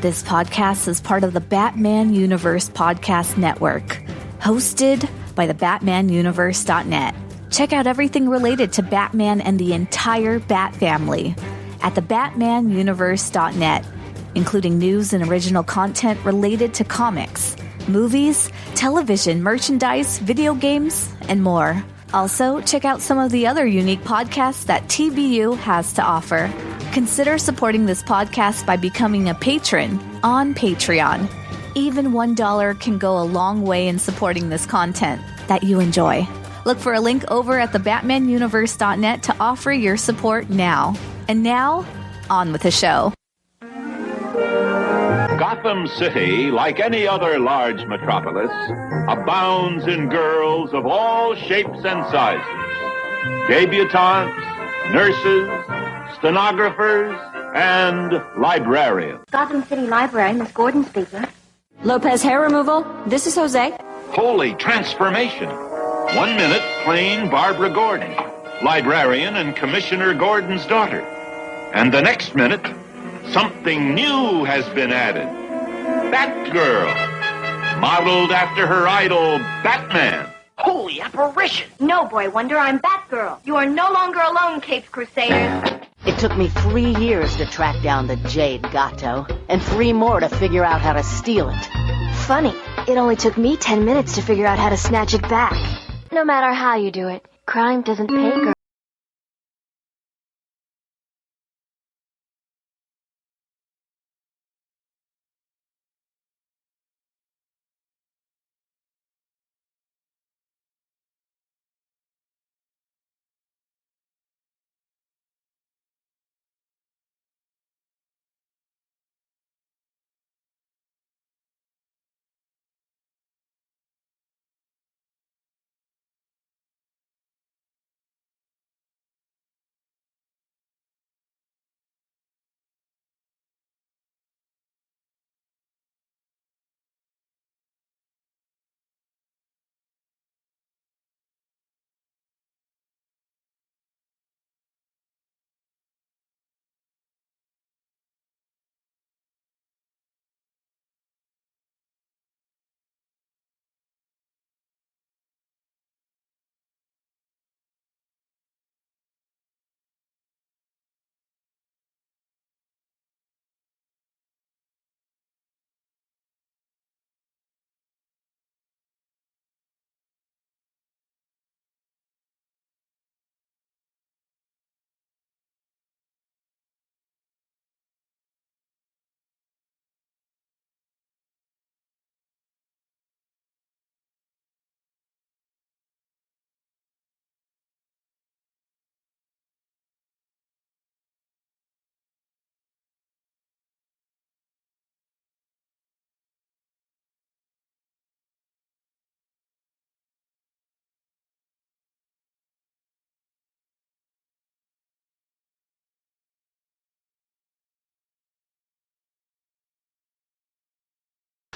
This podcast is part of the Batman Universe Podcast Network, hosted by the BatmanUniverse.net. Check out everything related to Batman and the entire Bat family at the BatmanUniverse.net, including news and original content related to comics, movies, television, merchandise, video games, and more. Also, check out some of the other unique podcasts that TBU has to offer. Consider supporting this podcast by becoming a patron on Patreon. Even $1 can go a long way in supporting this content that you enjoy. Look for a link over at thebatmanuniverse.net to offer your support now. And now, on with the show. Gotham City, like any other large metropolis, abounds in girls of all shapes and sizes. Debutantes, nurses, stenographers, and librarians. Gotham City Library, Miss Gordon speaking. Lopez hair removal. This is Jose. Holy transformation. 1 minute, plain Barbara Gordon, librarian and Commissioner Gordon's daughter. And the next minute, something new has been added. Batgirl, modeled after her idol, Batman. Holy apparition! No, Boy Wonder, I'm Batgirl. You are no longer alone, Capes Crusaders. It took me 3 years to track down the Jade Gato, and 3 more to figure out how to steal it. Funny, it only took me 10 minutes to figure out how to snatch it back. No matter how you do it, crime doesn't pay girls.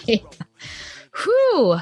Whew.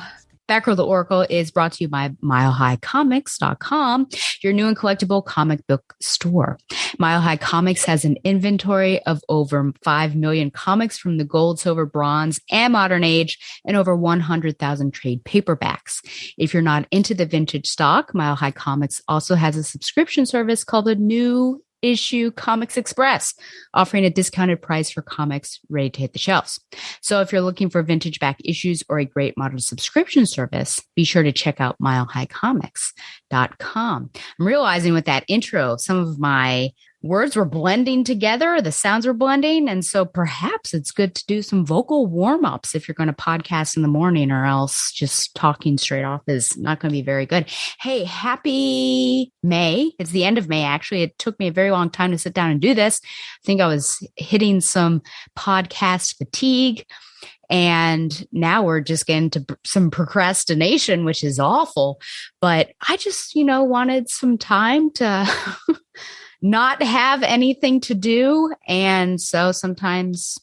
Batgirl the Oracle is brought to you by MileHighComics.com, your new and collectible comic book store. Mile High Comics has an inventory of over 5 million comics from the gold, silver, bronze, and modern age, and over 100,000 trade paperbacks. If you're not into the vintage stock, Mile High Comics also has a subscription service called the New Issue Comics Express, offering a discounted price for comics ready to hit the shelves. So if you're looking for vintage back issues or a great modern subscription service, be sure to check out milehighcomics.com. I'm realizing with that intro, some of my words were blending together, the sounds were blending, and so perhaps it's good to do some vocal warm-ups if you're going to podcast in the morning, or else just talking straight off is not going to be very good. Hey, happy May. It's the end of May, actually. It took me a very long time to sit down and do this. I think I was hitting some podcast fatigue, and now we're just getting to some procrastination, which is awful. But I just, wanted some time to not have anything to do. And so sometimes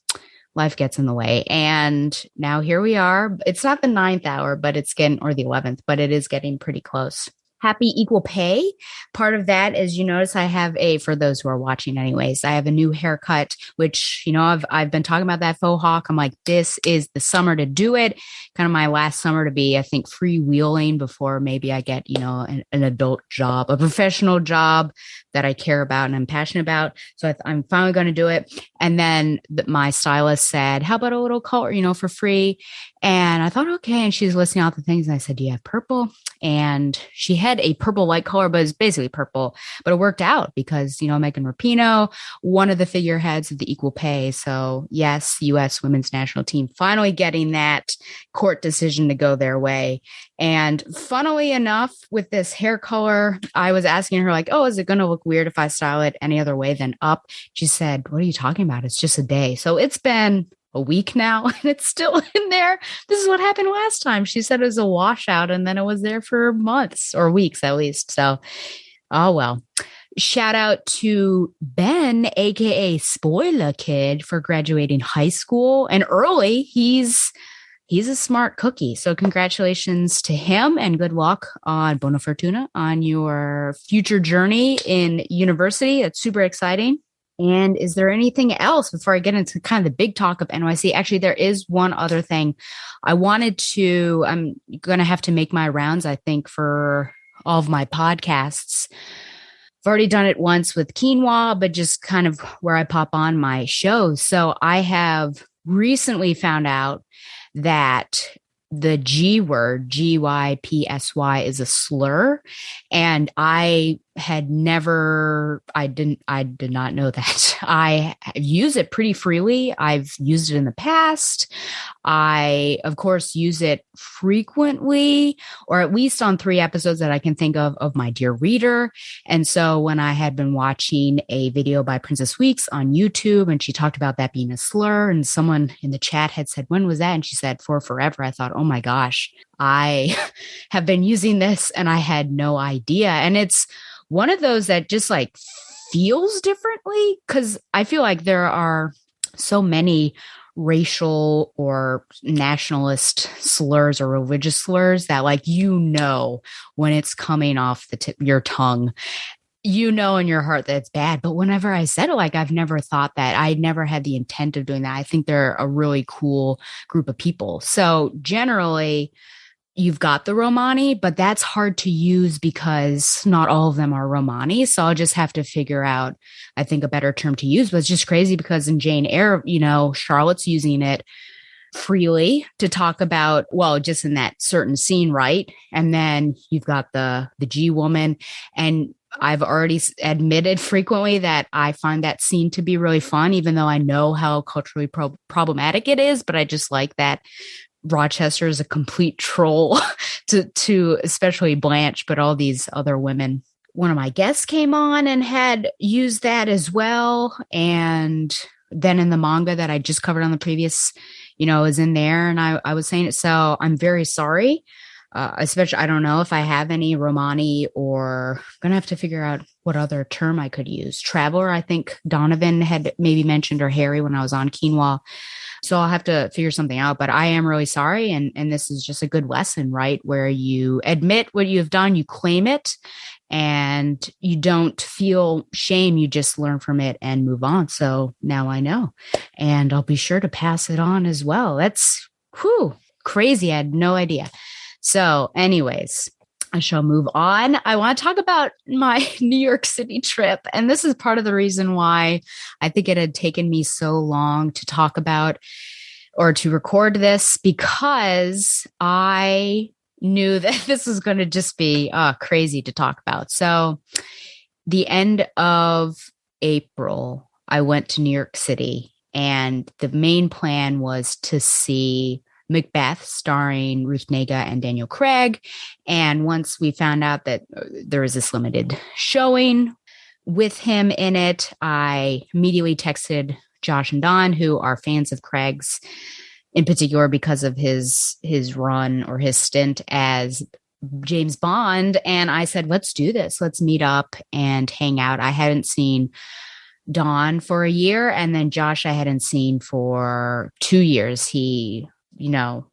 life gets in the way. And now here we are. It's not the 9th hour, but it's getting, or the 11th, but it is getting pretty close. happy equal pay. Part of that is, you notice I have for those who are watching anyways, I have a new haircut, which, I've been talking about that faux hawk. I'm like, this is the summer to do it. Kind of my last summer to be, I think, freewheeling before maybe I get, an adult job, a professional job that I care about and I'm passionate about. So I'm finally going to do it. And then my stylist said, how about a little color, for free? And I thought, okay. And she's listing out the things. And I said, do you have purple? And she had a purple light color, but it's basically purple. But it worked out because, Megan Rapinoe, one of the figureheads of the equal pay. So yes, U.S. women's national team finally getting that court decision to go their way. And funnily enough, with this hair color, I was asking her like, oh, is it going to look weird if I style it any other way than up? She said, what are you talking about? It's just a day. So it's been a week now and it's still in there. This is what happened last time. She said it was a washout and then it was there for months or weeks at least. So, oh well. Shout out to Ben, aka Spoiler Kid, for graduating high school and early. He's a smart cookie. So congratulations to him and good luck on Bona Fortuna on your future journey in university. It's super exciting. And is there anything else before I get into kind of the big talk of NYC? Actually, there is one other thing. I'm going to have to make my rounds, I think, for all of my podcasts. I've already done it once with Quinoa, but just kind of where I pop on my shows. So I have recently found out that the G word, GYPSY, is a slur. And I did not know that. I use it pretty freely. I've used it in the past. I, of course, use it frequently, or at least on 3 episodes that I can think of My Dear Reader. And so when I had been watching a video by Princess Weeks on YouTube, and she talked about that being a slur, and someone in the chat had said, when was that? And she said, for forever. I thought, oh my gosh, I have been using this and I had no idea. And it's one of those that just like feels differently, because I feel like there are so many racial or nationalist slurs or religious slurs that, like, when it's coming off the tip of your tongue, in your heart that it's bad. But whenever I said it, like, I've never thought that. I never had the intent of doing that. I think they're a really cool group of people. So generally, you've got the Romani, but that's hard to use because not all of them are Romani. So I'll just have to figure out, I think, a better term to use. But it's just crazy because in Jane Eyre, Charlotte's using it freely to talk about, well, just in that certain scene, right? And then you've got the G woman. And I've already admitted frequently that I find that scene to be really fun, even though I know how culturally problematic it is. But I just like that Rochester is a complete troll to especially Blanche, but all these other women. One of my guests came on and had used that as well. And then in the manga that I just covered on the previous, is in there. And I was saying it. So I'm very sorry. Especially, I don't know if I have any Romani, or I'm going to have to figure out what other term I could use. Traveler, I think Donovan had maybe mentioned, or Harry when I was on Quinoa. So I'll have to figure something out, but I am really sorry. And this is just a good lesson, right? Where you admit what you have done, you claim it, and you don't feel shame. You just learn from it and move on. So now I know, and I'll be sure to pass it on as well. That's crazy. I had no idea. So anyways, I shall move on. I want to talk about my New York City trip. And this is part of the reason why I think it had taken me so long to talk about or to record this, because I knew that this was going to just be crazy to talk about. So the end of April, I went to New York City, and the main plan was to see Macbeth, starring Ruth Negga and Daniel Craig. And once we found out that there was this limited showing with him in it, I immediately texted Josh and Don, who are fans of Craig's, in particular because of his run or his stint as James Bond. And I said, let's do this. Let's meet up and hang out. I hadn't seen Don for a year, and then Josh I hadn't seen for 2 years. He,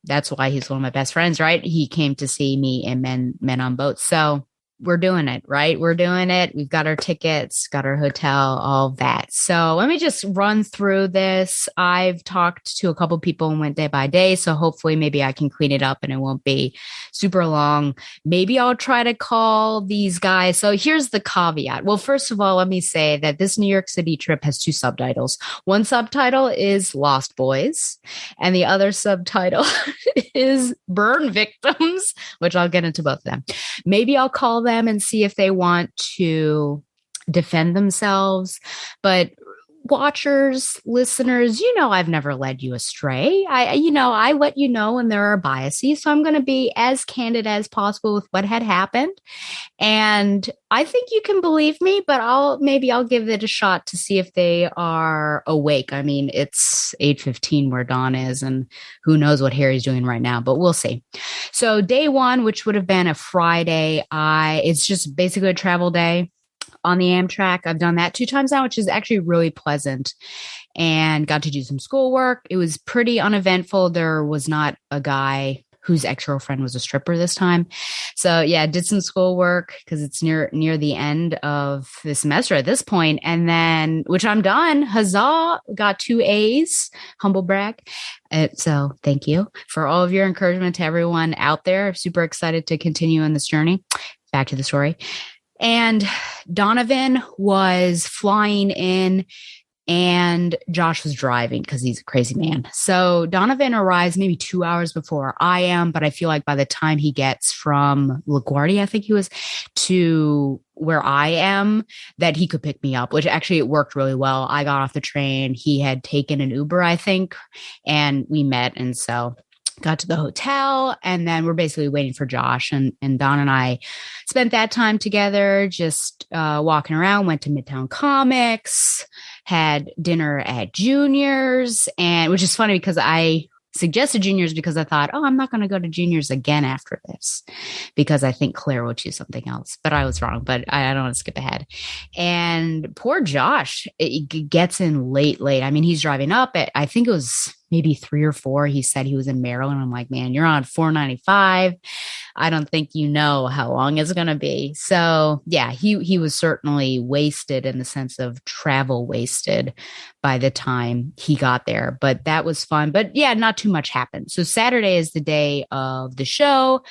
that's why he's one of my best friends, right? He came to see me in Men on Boats. So we're doing it, right? We're doing it. We've got our tickets, got our hotel, all that. So let me just run through this. I've talked to a couple people and went day by day. So hopefully maybe I can clean it up and it won't be super long. Maybe I'll try to call these guys. So here's the caveat. Well, first of all, let me say that this New York City trip has two subtitles. One subtitle is Lost Boys, and the other subtitle is Burn Victims, which I'll get into both of them. Maybe I'll call them and see if they want to defend themselves. But watchers, listeners, I've never led you astray. I let you know when there are biases. So I'm going to be as candid as possible with what had happened. And I think you can believe me, but I'll give it a shot to see if they are awake. I mean, it's 8:15 where Dawn is, and who knows what Harry's doing right now, but we'll see. So day one, which would have been a Friday, it's just basically a travel day on the Amtrak. I've done that 2 times now, which is actually really pleasant, and got to do some schoolwork. It was pretty uneventful. There was not a guy whose ex-girlfriend was a stripper this time. So yeah, did some schoolwork because it's near the end of the semester at this point. And then, which I'm done, huzzah, got 2 A's, humble brag. So thank you for all of your encouragement to everyone out there. Super excited to continue on this journey. Back to the story. And Donovan was flying in and Josh was driving because he's a crazy man. So Donovan arrives maybe 2 hours before I am, but I feel like by the time he gets from LaGuardia, I think he was, to where I am, that he could pick me up, which actually it worked really well. I got off the train. He had taken an Uber, I think, and we met. And so got to the hotel, and then we're basically waiting for Josh, and Don and I spent that time together, just walking around, went to Midtown Comics, had dinner at Junior's, and which is funny because I suggested Junior's because I thought, I'm not going to go to Junior's again after this because I think Claire will choose something else, but I was wrong, but I don't want to skip ahead. And poor Josh, it gets in late. I mean, he's driving up at, I think it was maybe 3 or 4. He said he was in Maryland. I'm like, man, you're on 495. I don't think you know how long it's going to be. So yeah, he was certainly wasted in the sense of travel wasted by the time he got there, but that was fun. But yeah, not too much happened. So Saturday is the day of the show.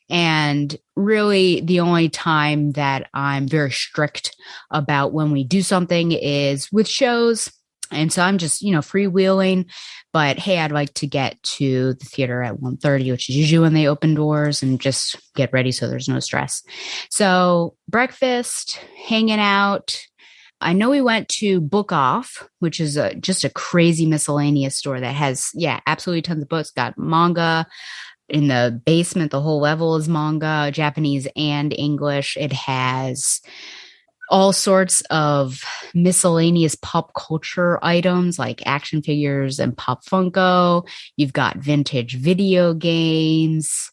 And really the only time that I'm very strict about when we do something is with shows. And so I'm just, freewheeling, but hey, I'd like to get to the theater at 1:30, which is usually when they open doors, and just get ready so there's no stress. So breakfast, hanging out. I know we went to Book Off, which is just a crazy miscellaneous store that has, absolutely tons of books, got manga. In the basement, the whole level is manga, Japanese and English. It has all sorts of miscellaneous pop culture items like action figures and Pop Funko. You've got vintage video games,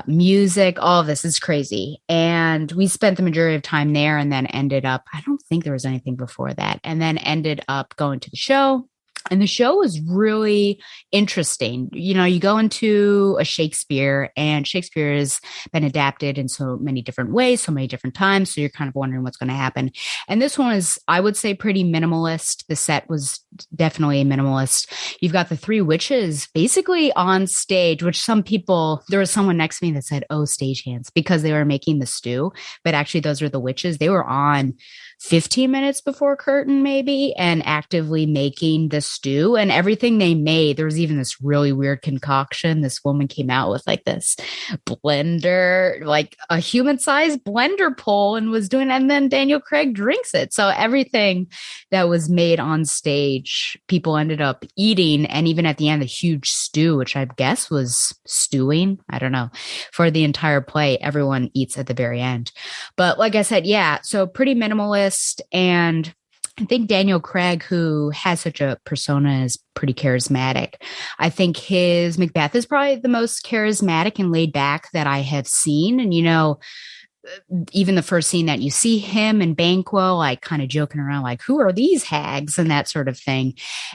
music, all of this is crazy. And we spent the majority of time there, and then ended up, I don't think there was anything before that, and then ended up going to the show. And the show was really interesting. You go into a Shakespeare, and Shakespeare has been adapted in so many different ways, so many different times. So you're kind of wondering what's going to happen. And this one is, I would say, pretty minimalist. The set was definitely minimalist. You've got the 3 witches basically on stage, which there was someone next to me that said, stagehands, because they were making the stew. But actually, those are the witches. They were on 15 minutes before curtain maybe, and actively making the stew and everything they made. There was even this really weird concoction. This woman came out with like this blender, like a human-sized blender pole, and was doing it. And then Daniel Craig drinks it. So everything that was made on stage, people ended up eating. And even at the end, the huge stew, which I guess was stewing, I don't know, for the entire play, everyone eats at the very end. But like I said, so pretty minimalist. And I think Daniel Craig, who has such a persona, is pretty charismatic. I think his Macbeth is probably the most charismatic and laid back that I have seen. And, even the first scene that you see him and Banquo, like kind of joking around, like, who are these hags and that sort of thing.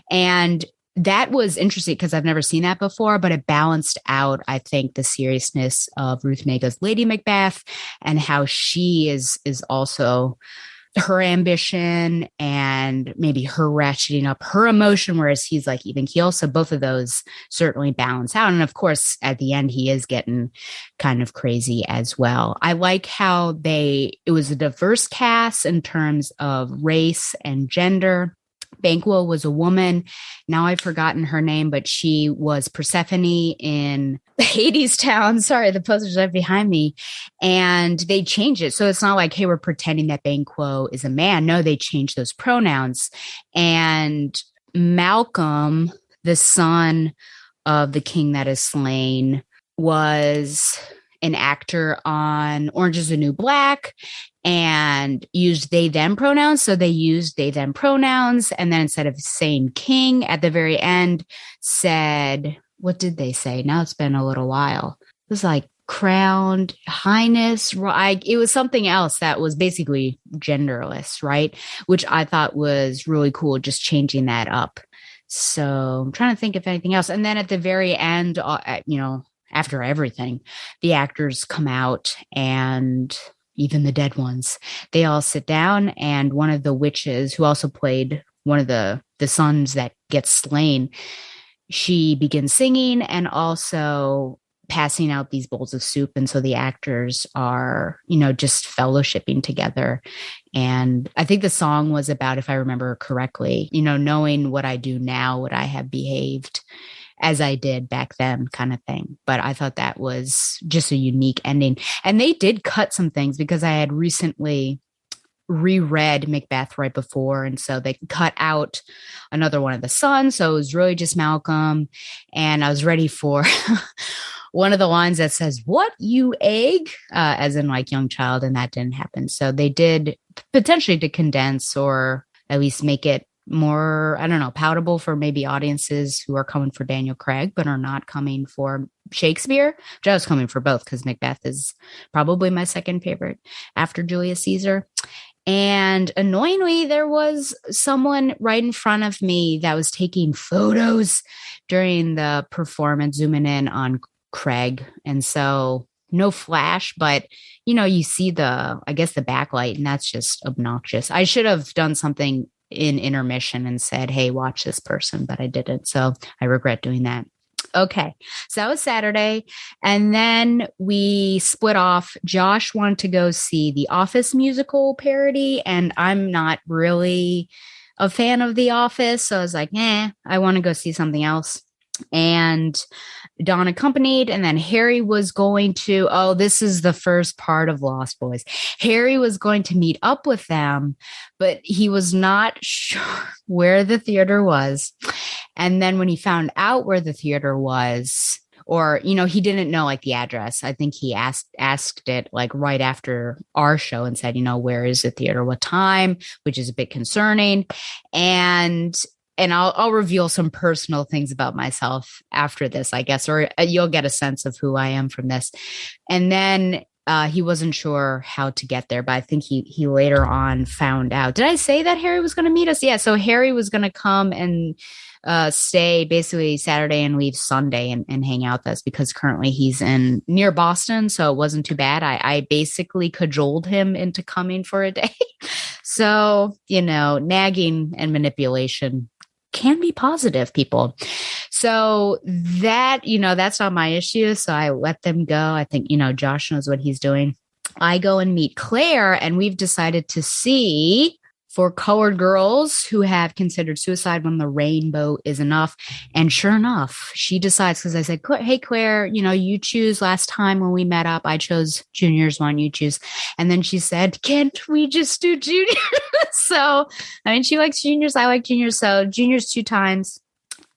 And that was interesting because I've never seen that before, but it balanced out, I think, the seriousness of Ruth Nega's Lady Macbeth and how she is also her ambition and maybe her ratcheting up her emotion, whereas he's like even keel. So both of those certainly balance out. And of course, at the end, he is getting kind of crazy as well. I like how it was a diverse cast in terms of race and gender. Banquo was a woman. Now I've forgotten her name, but she was Persephone in Hades Town. Sorry, the poster's right behind me. And they changed it. So it's not like, hey, we're pretending that Banquo is a man. No, they changed those pronouns. And Malcolm, the son of the king that is slain, was an actor on Orange is the New Black and used they them pronouns. So they used they them pronouns. And then instead of saying king at the very end, said, what did they say? Now it's been a little while. It was like crowned highness. It was something else that was basically genderless, right? Which I thought was really cool, just changing that up. So I'm trying to think of anything else. And then at the very end, after everything, the actors come out, and even the dead ones, they all sit down, and one of the witches, who also played one of the sons that gets slain, she begins singing and also passing out these bowls of soup. And so the actors are, just fellowshipping together. And I think the song was about, if I remember correctly, knowing what I do now, would I have behaved as I did back then, kind of thing. But I thought that was just a unique ending. And they did cut some things because I had recently reread Macbeth right before. And so they cut out another one of the sons. So it was really just Malcolm. And I was ready for one of the lines that says, "What, you egg?" As in like young child. And that didn't happen. So they did potentially to condense or at least make it more, I don't know, palatable for maybe audiences who are coming for Daniel Craig, but are not coming for Shakespeare. Which I was coming for both because Macbeth is probably my second favorite after Julius Caesar. And annoyingly, there was someone right in front of me that was taking photos during the performance, zooming in on Craig. And so no flash, but you see the backlight, and that's just obnoxious. I should have done something in intermission and said, hey, watch this person, but I didn't. So I regret doing that. Okay. So that was Saturday. And then we split off. Josh wanted to go see the Office musical parody, and I'm not really a fan of The Office. So I was like, I want to go see something else. And Dawn accompanied, and then Harry was going to, this is the first part of Lost Boys. Harry was going to meet up with them, but he was not sure where the theater was. And then when he found out where the theater was, or, he didn't know like the address. I think he asked it like right after our show and said, where is the theater? What time? Which is a bit concerning. And I'll reveal some personal things about myself after this, I guess, or you'll get a sense of who I am from this. And then he wasn't sure how to get there, but I think he later on found out. Did I say that Harry was going to meet us? Yeah. So Harry was going to come and stay basically Saturday and leave Sunday and hang out with us because currently he's near Boston. So it wasn't too bad. I basically cajoled him into coming for a day. So, nagging and manipulation can be positive, people. So that, that's not my issue. So I let them go. I think, Josh knows what he's doing. I go and meet Claire, and we've decided to see For Colored Girls Who Have Considered Suicide When the Rainbow Is Enough. And sure enough, she decides, because I said, hey, Claire, you choose. Last time when we met up, I chose juniors. Why don't you choose? And then she said, can't we just do juniors? So, she likes juniors. I like juniors. So juniors 2 times.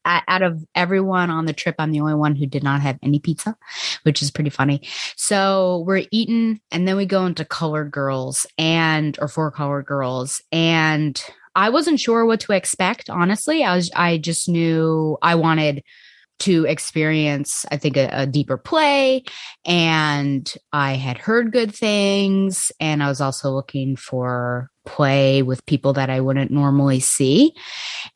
Out of everyone on the trip, I'm the only one who did not have any pizza, which is pretty funny. So we're eating, and then we go into Colored Girls or For Colored Girls. And I wasn't sure what to expect, honestly. I just knew I wanted to experience, I think, a deeper play. And I had heard good things. And I was also looking for play with people that I wouldn't normally see.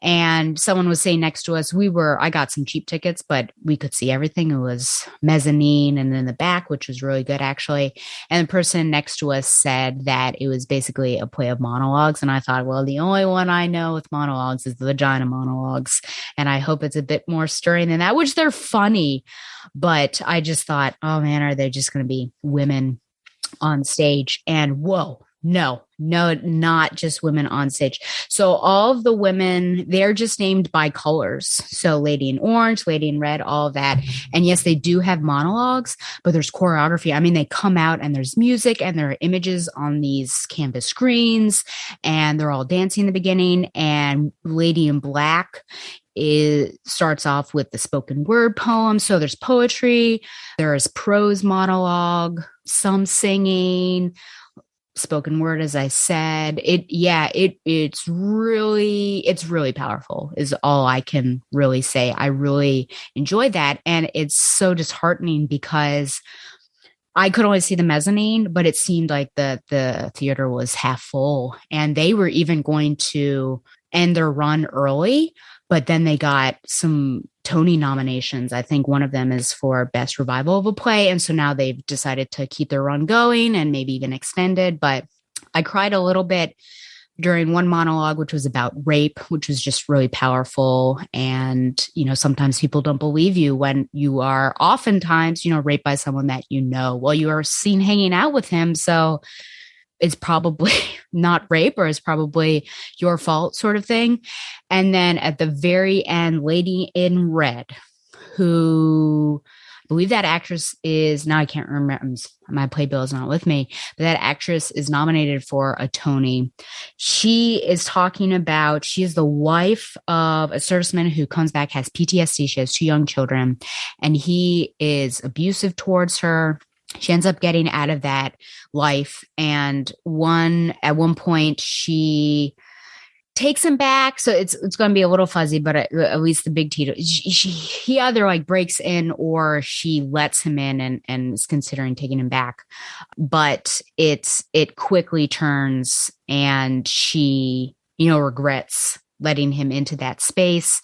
And someone was saying next to us, I got some cheap tickets, but we could see everything. It was mezzanine and in the back, which was really good, actually. And the person next to us said that it was basically a play of monologues. And I thought, well, the only one I know with monologues is the vagina monologues. And I hope it's a bit more stirring than that, which they're funny. But I just thought, oh man, are they just going to be women on stage? And whoa. No, not just women on stage. So all of the women, they're just named by colors. So Lady in Orange, Lady in Red, all of that. And yes, they do have monologues, but there's choreography. I mean, they come out and there's music and there are images on these canvas screens and they're all dancing in the beginning. And Lady in Black starts off with the spoken word poem. So there's poetry, there's prose monologue, some singing, spoken word, as I said. It's really powerful is all I can really say. I really enjoyed that. And it's so disheartening because I could only see the mezzanine, but it seemed like the theater was half full and they were even going to end their run early, but then they got some Tony nominations. I think one of them is for Best Revival of a Play. And so now they've decided to keep their run going and maybe even extend it. But I cried a little bit during one monologue, which was about rape, which was just really powerful. And, sometimes people don't believe you when you are oftentimes, raped by someone that well, you are seen hanging out with him. So it's probably not rape or it's probably your fault sort of thing. And then at the very end, Lady in Red, who I believe that actress is, now I can't remember, my playbill is not with me, but that actress is nominated for a Tony. She is talking about, she is the wife of a serviceman who comes back, has PTSD. She has 2 young children, and he is abusive towards her. She ends up getting out of that life. And at one point she takes him back. So it's going to be a little fuzzy, but at least the big Tito, he either like breaks in or she lets him in and is considering taking him back. But it quickly turns and she, regrets letting him into that space.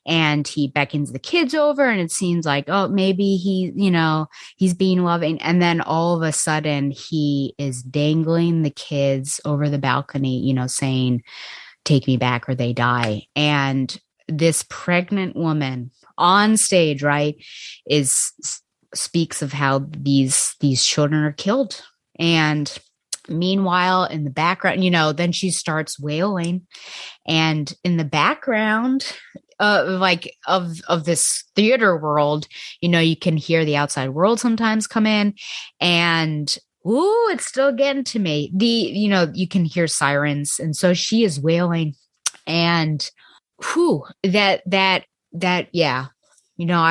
And he beckons the kids over and it seems like, oh, maybe he's being loving. And then all of a sudden he is dangling the kids over the balcony, saying, take me back or they die. And this pregnant woman on stage, right, speaks of how these children are killed. And meanwhile, in the background, then she starts wailing. And in the background, of this theater world, you can hear the outside world sometimes come in, and it's still getting to me. You can hear sirens, and so she is wailing, and I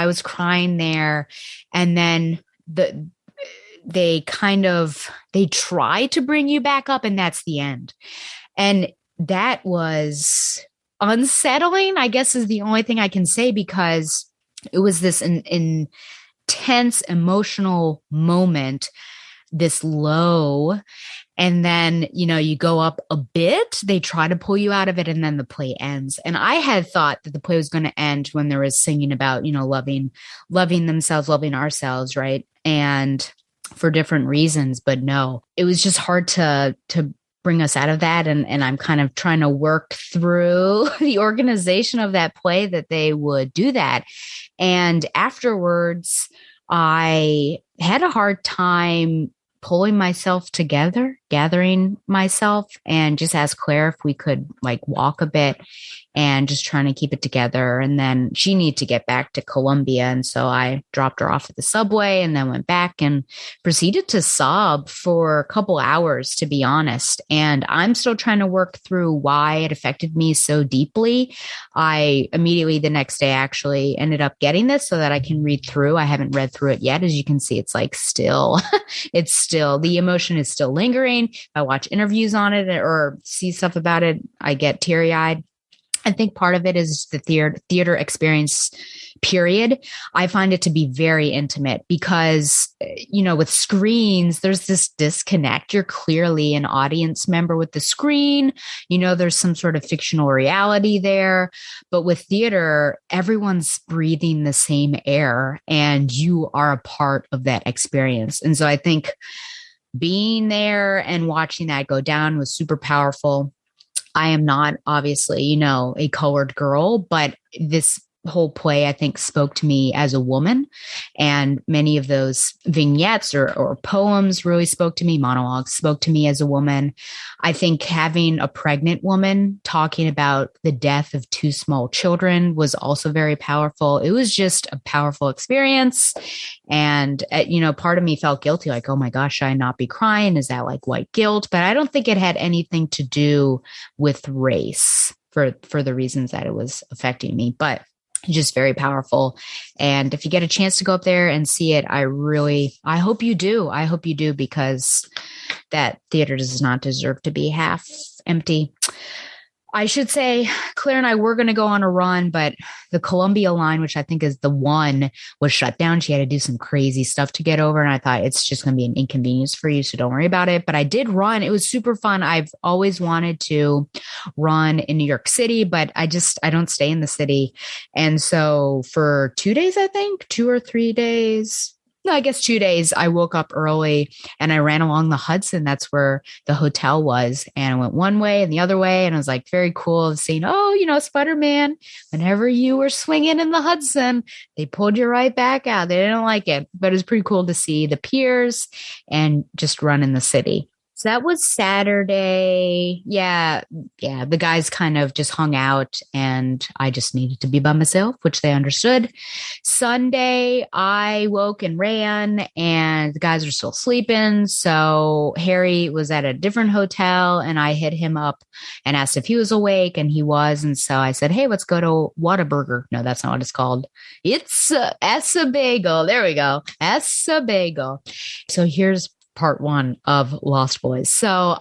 was crying there, and then they try to bring you back up, and that's the end, and that was unsettling, I guess, is the only thing I can say, because it was this intense emotional moment, this low, and then you go up a bit, they try to pull you out of it, and then the play ends. And I had thought that the play was going to end when there was singing about loving themselves, loving ourselves, right, and for different reasons. But no, it was just hard to bring us out of that. And I'm kind of trying to work through the organization of that play that they would do that. And afterwards, I had a hard time pulling myself together, gathering myself, and just asked Claire if we could walk a bit and just trying to keep it together. And then she needed to get back to Columbia. And so I dropped her off at the subway and then went back and proceeded to sob for a couple hours, to be honest. And I'm still trying to work through why it affected me so deeply. I immediately the next day actually ended up getting this so that I can read through. I haven't read through it yet. As you can see, it's still, the emotion is still lingering. If I watch interviews on it or see stuff about it, I get teary-eyed. I think part of it is the theater experience period, I find it to be very intimate because, with screens, there's this disconnect. You're clearly an audience member with the screen. There's some sort of fictional reality there. But with theater, everyone's breathing the same air and you are a part of that experience. And so I think being there and watching that go down was super powerful. I am not obviously, a colored girl, but this whole play, I think, spoke to me as a woman. And many of those vignettes or poems really spoke to me. Monologues spoke to me as a woman. I think having a pregnant woman talking about the death of two small children was also very powerful. It was just a powerful experience. And, part of me felt guilty, like, oh my gosh, should I not be crying? Is that like white guilt? But I don't think it had anything to do with race for the reasons that it was affecting me. But just very powerful. And if you get a chance to go up there and see it, I hope you do. I hope you do, because that theater does not deserve to be half empty. I should say Claire and I were going to go on a run, but the Columbia line, which I think is the one, was shut down. She had to do some crazy stuff to get over. And I thought it's just going to be an inconvenience for you. So don't worry about it. But I did run. It was super fun. I've always wanted to run in New York City, but I don't stay in the city. And so for 2 days, I think 2 or 3 days, no, I guess 2 days, I woke up early and I ran along the Hudson. That's where the hotel was. And I went one way and the other way. And it was like very cool seeing, Spider-Man, whenever you were swinging in the Hudson, they pulled you right back out. They didn't like it, but it was pretty cool to see the piers and just run in the city. So that was Saturday. Yeah. The guys kind of just hung out and I just needed to be by myself, which they understood. Sunday, I woke and ran and the guys are still sleeping. So Harry was at a different hotel and I hit him up and asked if he was awake, and he was. And so I said, hey, let's go to Whataburger. No, that's not what it's called. It's Essa Bagel. There we go. Essa Bagel. So here's part one of Lost Boys. So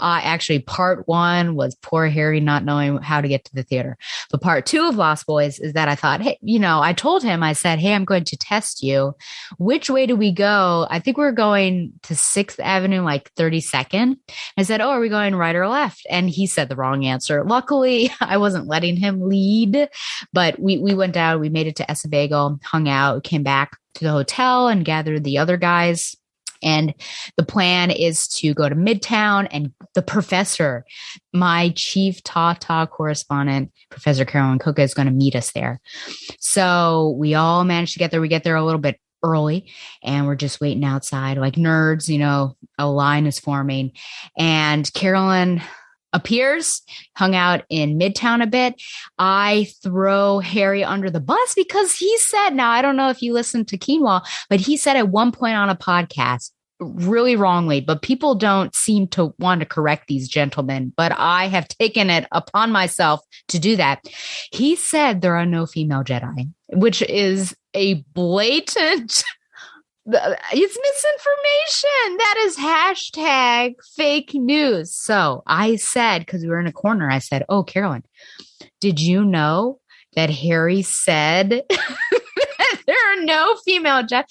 part one was poor Harry not knowing how to get to the theater. But part two of Lost Boys is that I thought, hey, I told him, I said, hey, I'm going to test you. Which way do we go? I think we're going to 6th Avenue, like 32nd. I said, oh, are we going right or left? And he said the wrong answer. Luckily, I wasn't letting him lead, but we went down, we made it to Essa Bagel, hung out, came back to the hotel and gathered the other guys. And the plan is to go to Midtown, and the professor, my chief Tata correspondent, Professor Carolyn Cook, is going to meet us there. So we all managed to get there. We get there a little bit early and we're just waiting outside like nerds, a line is forming. And Carolyn appears, hung out in Midtown a bit. I throw Harry under the bus because he said, now I don't know if you listened to Quinoa, but he said at one point on a podcast, really wrongly, but people don't seem to want to correct these gentlemen, but I have taken it upon myself to do that. He said there are no female Jedi, which is a blatant it's misinformation. That is hashtag fake news. So I said, because we were in a corner, I said, oh, Carolyn, did you know that Harry said that there are no female Jedi?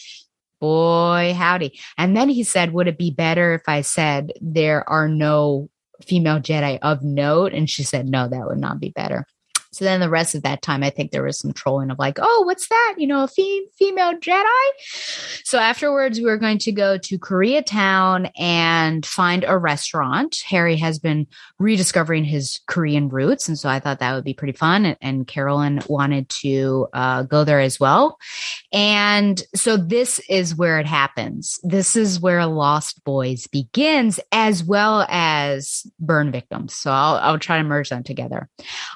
Boy, howdy. And then he said, would it be better if I said there are no female Jedi of note? And she said, no, that would not be better. So then the rest of that time, I think there was some trolling of like, oh, what's that? A female Jedi. So afterwards, we were going to go to Koreatown and find a restaurant. Harry has been rediscovering his Korean roots. And so I thought that would be pretty fun. And Carolyn wanted to go there as well. And so this is where it happens. This is where Lost Boys begins, as well as Burn Victims. So I'll try to merge them together.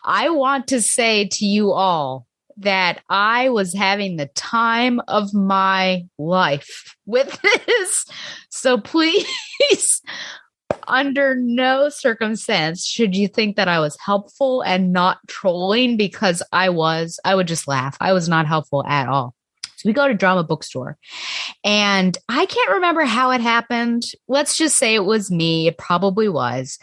I want to say to you all that I was having the time of my life with this. So please, under no circumstance should you think that I was helpful and not trolling, because I would just laugh. I was not helpful at all. We go to Drama Bookstore and I can't remember how it happened. Let's just say it was me. It probably was.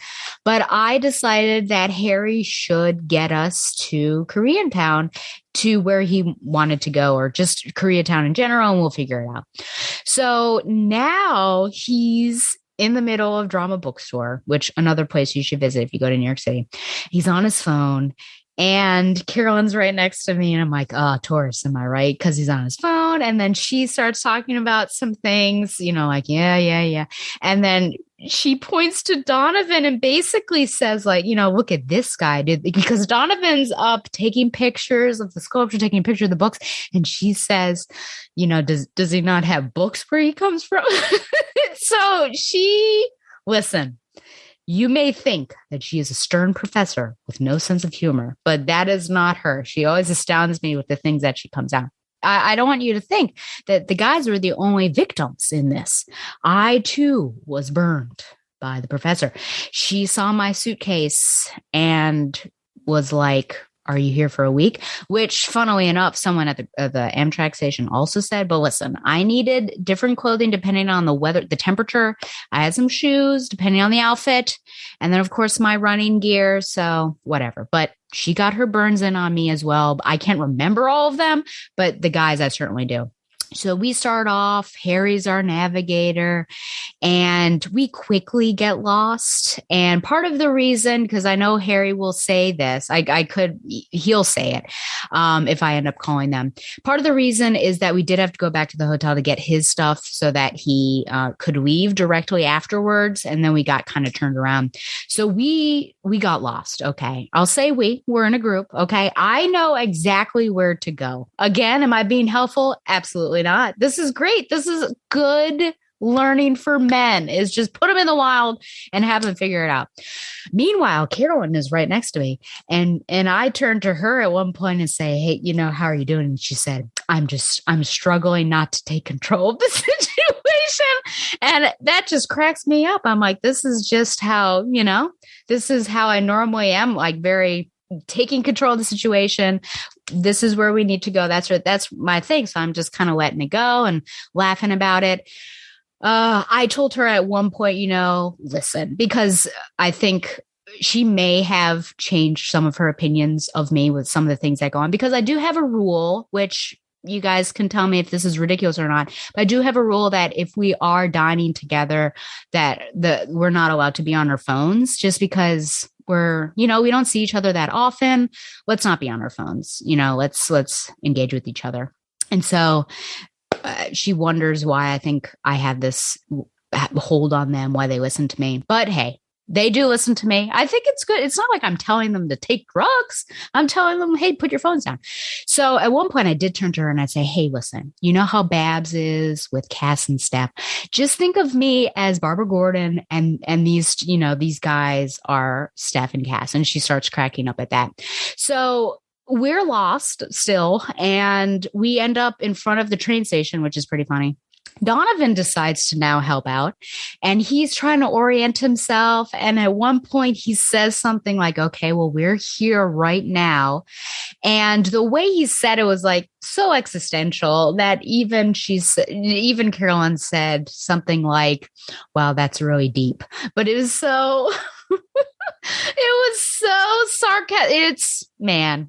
But I decided that Harry should get us to Koreatown. to where he wanted to go, or just Koreatown in general, and we'll figure it out. So now he's in the middle of Drama Bookstore, which another place you should visit if you go to New York City. He's on his phone. And Carolyn's right next to me. And I'm like, oh, Taurus, am I right? Because he's on his phone. And then she starts talking about some things, like, yeah. And then she points to Donovan and basically says, like, look at this guy. Because Donovan's up taking pictures of the sculpture, taking a picture of the books. And she says, does he not have books where he comes from? So listen. You may think that she is a stern professor with no sense of humor, but that is not her. She always astounds me with the things that she comes out. I don't want you to think that the guys were the only victims in this. I, too, was burned by the professor. She saw my suitcase and was like, are you here for a week? Which, funnily enough, someone at the Amtrak station also said, but listen, I needed different clothing depending on the weather, the temperature. I had some shoes depending on the outfit. And then, of course, my running gear. So whatever. But she got her burns in on me as well. I can't remember all of them, but the guys, I certainly do. So we start off, Harry's our navigator, and we quickly get lost. And part of the reason, because I know Harry will say this, he'll say it if I end up calling them. Part of the reason is that we did have to go back to the hotel to get his stuff so that he could leave directly afterwards. And then we got kind of turned around. So we got lost. Okay. I'll say we're in a group. Okay. I know exactly where to go. Again, am I being helpful? Absolutely not. This is great. This is good learning for men, is just put them in the wild and have them figure it out. Meanwhile, Carolyn is right next to me. And I turned to her at one point and say, hey, how are you doing? And she said, I'm struggling not to take control of the situation. And that just cracks me up. I'm like, this is just how, this is how I normally am, like very taking control of the situation. This is where we need to go. That's my thing. So I'm just kind of letting it go and laughing about it. I told her at one point, listen, because I think she may have changed some of her opinions of me with some of the things that go on, because I do have a rule, which you guys can tell me if this is ridiculous or not. But I do have a rule that if we are dining together, that we're not allowed to be on our phones, just because we don't see each other that often. Let's not be on our phones. Let's engage with each other. And so she wonders why I think I have this hold on them, why they listen to me. But hey, they do listen to me. I think it's good. It's not like I'm telling them to take drugs. I'm telling them, hey, put your phones down. So at one point I did turn to her and I'd say, hey, listen, you know how Babs is with Cass and Steph? Just think of me as Barbara Gordon and these, these guys are Steph and Cass. And she starts cracking up at that. So we're lost still, and we end up in front of the train station, which is pretty funny. Donovan decides to now help out, and he's trying to orient himself. And at one point he says something like, okay, well, we're here right now. And the way he said it was like so existential that even Carolyn said something like, wow, that's really deep. But it was so... it was so sarcastic.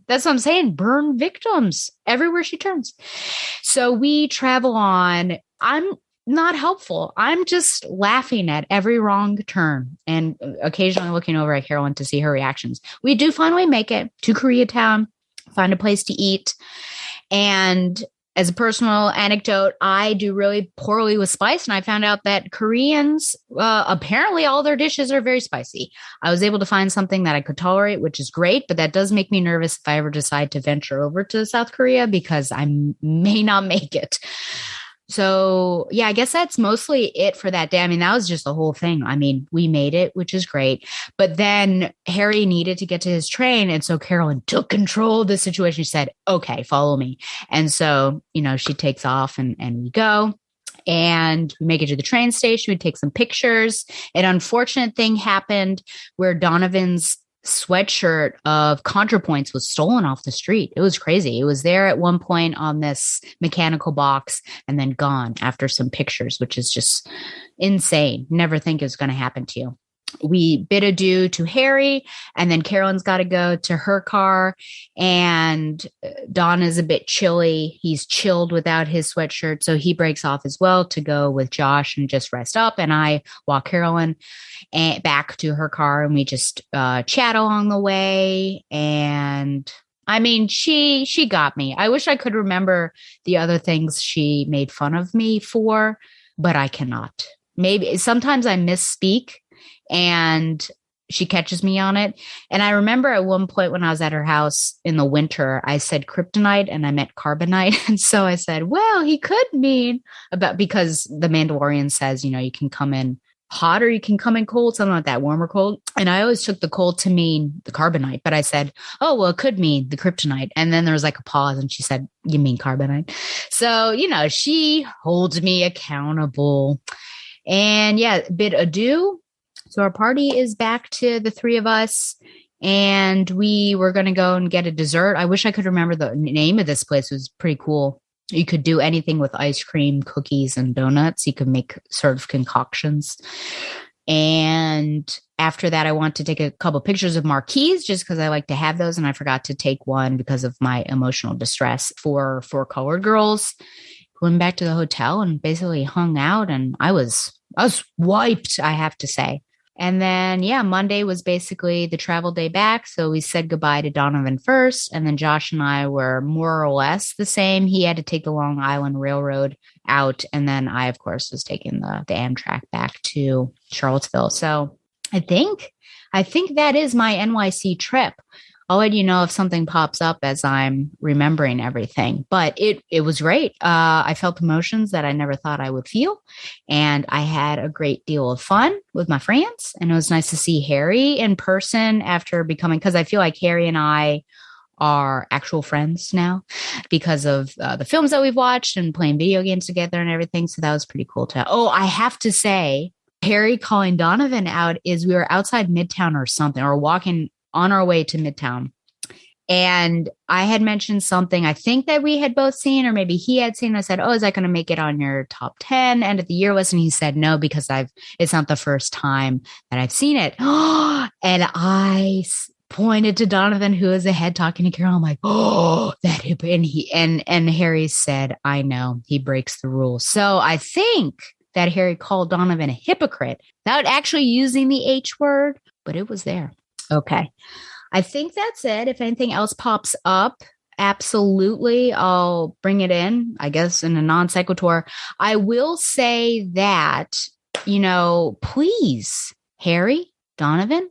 That's what I'm saying. Burn victims everywhere she turns. So we travel on. I'm not helpful. I'm just laughing at every wrong turn and occasionally looking over at Carolyn to see her reactions. We do finally make it to Koreatown, find a place to eat. And as a personal anecdote, I do really poorly with spice. And I found out that Koreans, apparently all their dishes are very spicy. I was able to find something that I could tolerate, which is great. But that does make me nervous if I ever decide to venture over to South Korea, because I may not make it. So, yeah, I guess that's mostly it for that day. I mean, that was just the whole thing. I mean, we made it, which is great. But then Harry needed to get to his train. And so Carolyn took control of the situation. She said, okay, follow me. And so, she takes off and we go. And we make it to the train station. We take some pictures. An unfortunate thing happened where Donovan's sweatshirt of ContraPoints was stolen off the street. It was crazy. It was there at one point on this mechanical box and then gone after some pictures, which is just insane. Never think it's going to happen to you. we bid adieu to Harry, and then Carolyn's got to go to her car, and Don is a bit chilly. He's chilled without his sweatshirt, so he breaks off as well to go with Josh and just rest up. And I walk Carolyn back to her car, and we just chat along the way. And I mean, she got me. I wish I could remember the other things she made fun of me for, but I cannot. Maybe sometimes I misspeak, and she catches me on it. And I remember at one point when I was at her house in the winter, I said kryptonite and I meant carbonite. And so I said, well, he could mean because the Mandalorian says, you can come in hot or you can come in cold, something like that, warm or cold. And I always took the cold to mean the carbonite, but I said, oh, well, it could mean the kryptonite. And then there was like a pause and she said, you mean carbonite? So, she holds me accountable. And yeah, bid adieu. So our party is back to the three of us, and we were going to go and get a dessert. I wish I could remember the name of this place. It was pretty cool. You could do anything with ice cream, cookies, and donuts. You could make sort of concoctions. And after that, I want to take a couple of pictures of marquees just because I like to have those. And I forgot to take one because of my emotional distress for Colored Girls. Went back to the hotel and basically hung out, and I was wiped, I have to say. And then, Monday was basically the travel day back. So we said goodbye to Donovan first. And then Josh and I were more or less the same. He had to take the Long Island Railroad out. And then I, of course, was taking the Amtrak back to Charlottesville. So I think that is my NYC trip. I'll let you know if something pops up as I'm remembering everything. But it was great. I felt emotions that I never thought I would feel. And I had a great deal of fun with my friends. And it was nice to see Harry in person after because I feel like Harry and I are actual friends now because of the films that we've watched and playing video games together and everything. So that was pretty cool too. Oh, I have to say, Harry calling Donovan out is we were outside Midtown or something, or walking on our way to Midtown. And I had mentioned something I think that we had both seen, or maybe he had seen. I said, oh, is that going to make it on your top 10 end of the year list? And he said, no, because it's not the first time that I've seen it. And I pointed to Donovan, who is ahead talking to Carol. I'm like, oh, that hip. And Harry said, I know, he breaks the rules. So I think that Harry called Donovan a hypocrite without actually using the H word, but it was there. Okay. I think that's it. If anything else pops up, absolutely, I'll bring it in, I guess, in a non sequitur. I will say that, please, Harry, Donovan,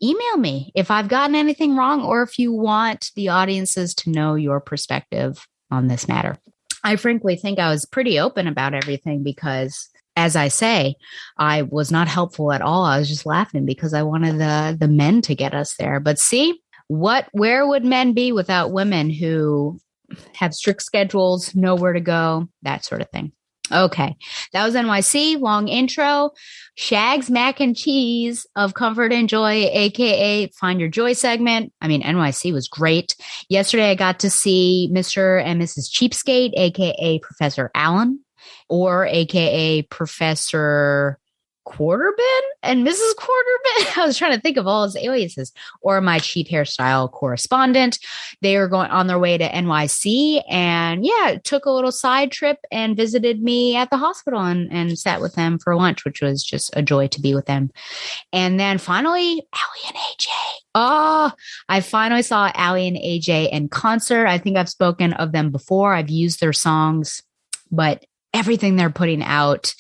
email me if I've gotten anything wrong or if you want the audiences to know your perspective on this matter. I frankly think I was pretty open about everything because, as I say, I was not helpful at all. I was just laughing because I wanted the men to get us there. But see, where would men be without women who have strict schedules, know where to go, that sort of thing. Okay, that was NYC. Long intro. Shag's Mac and Cheese of Comfort and Joy, aka Find Your Joy segment. I mean, NYC was great. Yesterday, I got to see Mr. and Mrs. Cheapskate, aka Professor Allen, or aka Professor Quarterbin and Mrs. Quarterbin. I was trying to think of all his aliases, or my chief hairstyle correspondent. They were going on their way to NYC and took a little side trip and visited me at the hospital and sat with them for lunch, which was just a joy to be with them. And then finally, Allie and AJ. Oh, I finally saw Allie and AJ in concert. I think I've spoken of them before. I've used their songs, but everything they're putting out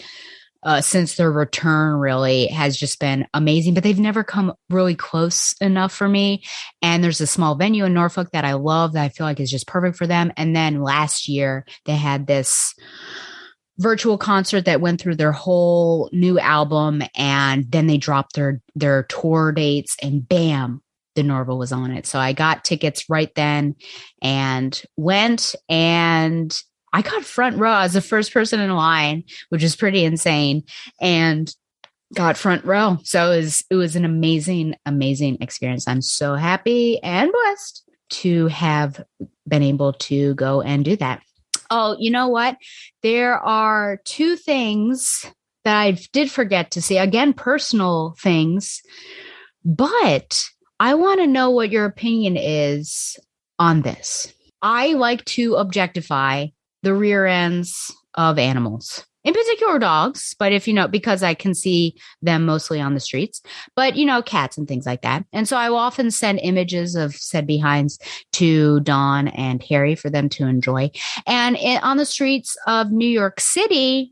since their return really has just been amazing, but they've never come really close enough for me. And there's a small venue in Norfolk that I love that I feel like is just perfect for them. And then last year they had this virtual concert that went through their whole new album, and then they dropped their tour dates, and bam, the Norva was on it. So I got tickets right then and went, and I got front row. I was the first person in line, which is pretty insane, and got front row. So it was an amazing, amazing experience. I'm so happy and blessed to have been able to go and do that. Oh, you know what? There are two things that I did forget to see. Again, personal things, but I want to know what your opinion is on this. I like to objectify the rear ends of animals, in particular dogs, but if you know, because I can see them mostly on the streets, but you know, cats and things like that. And so I will often send images of said behinds to Dawn and Harry for them to enjoy. And on the streets of New York City,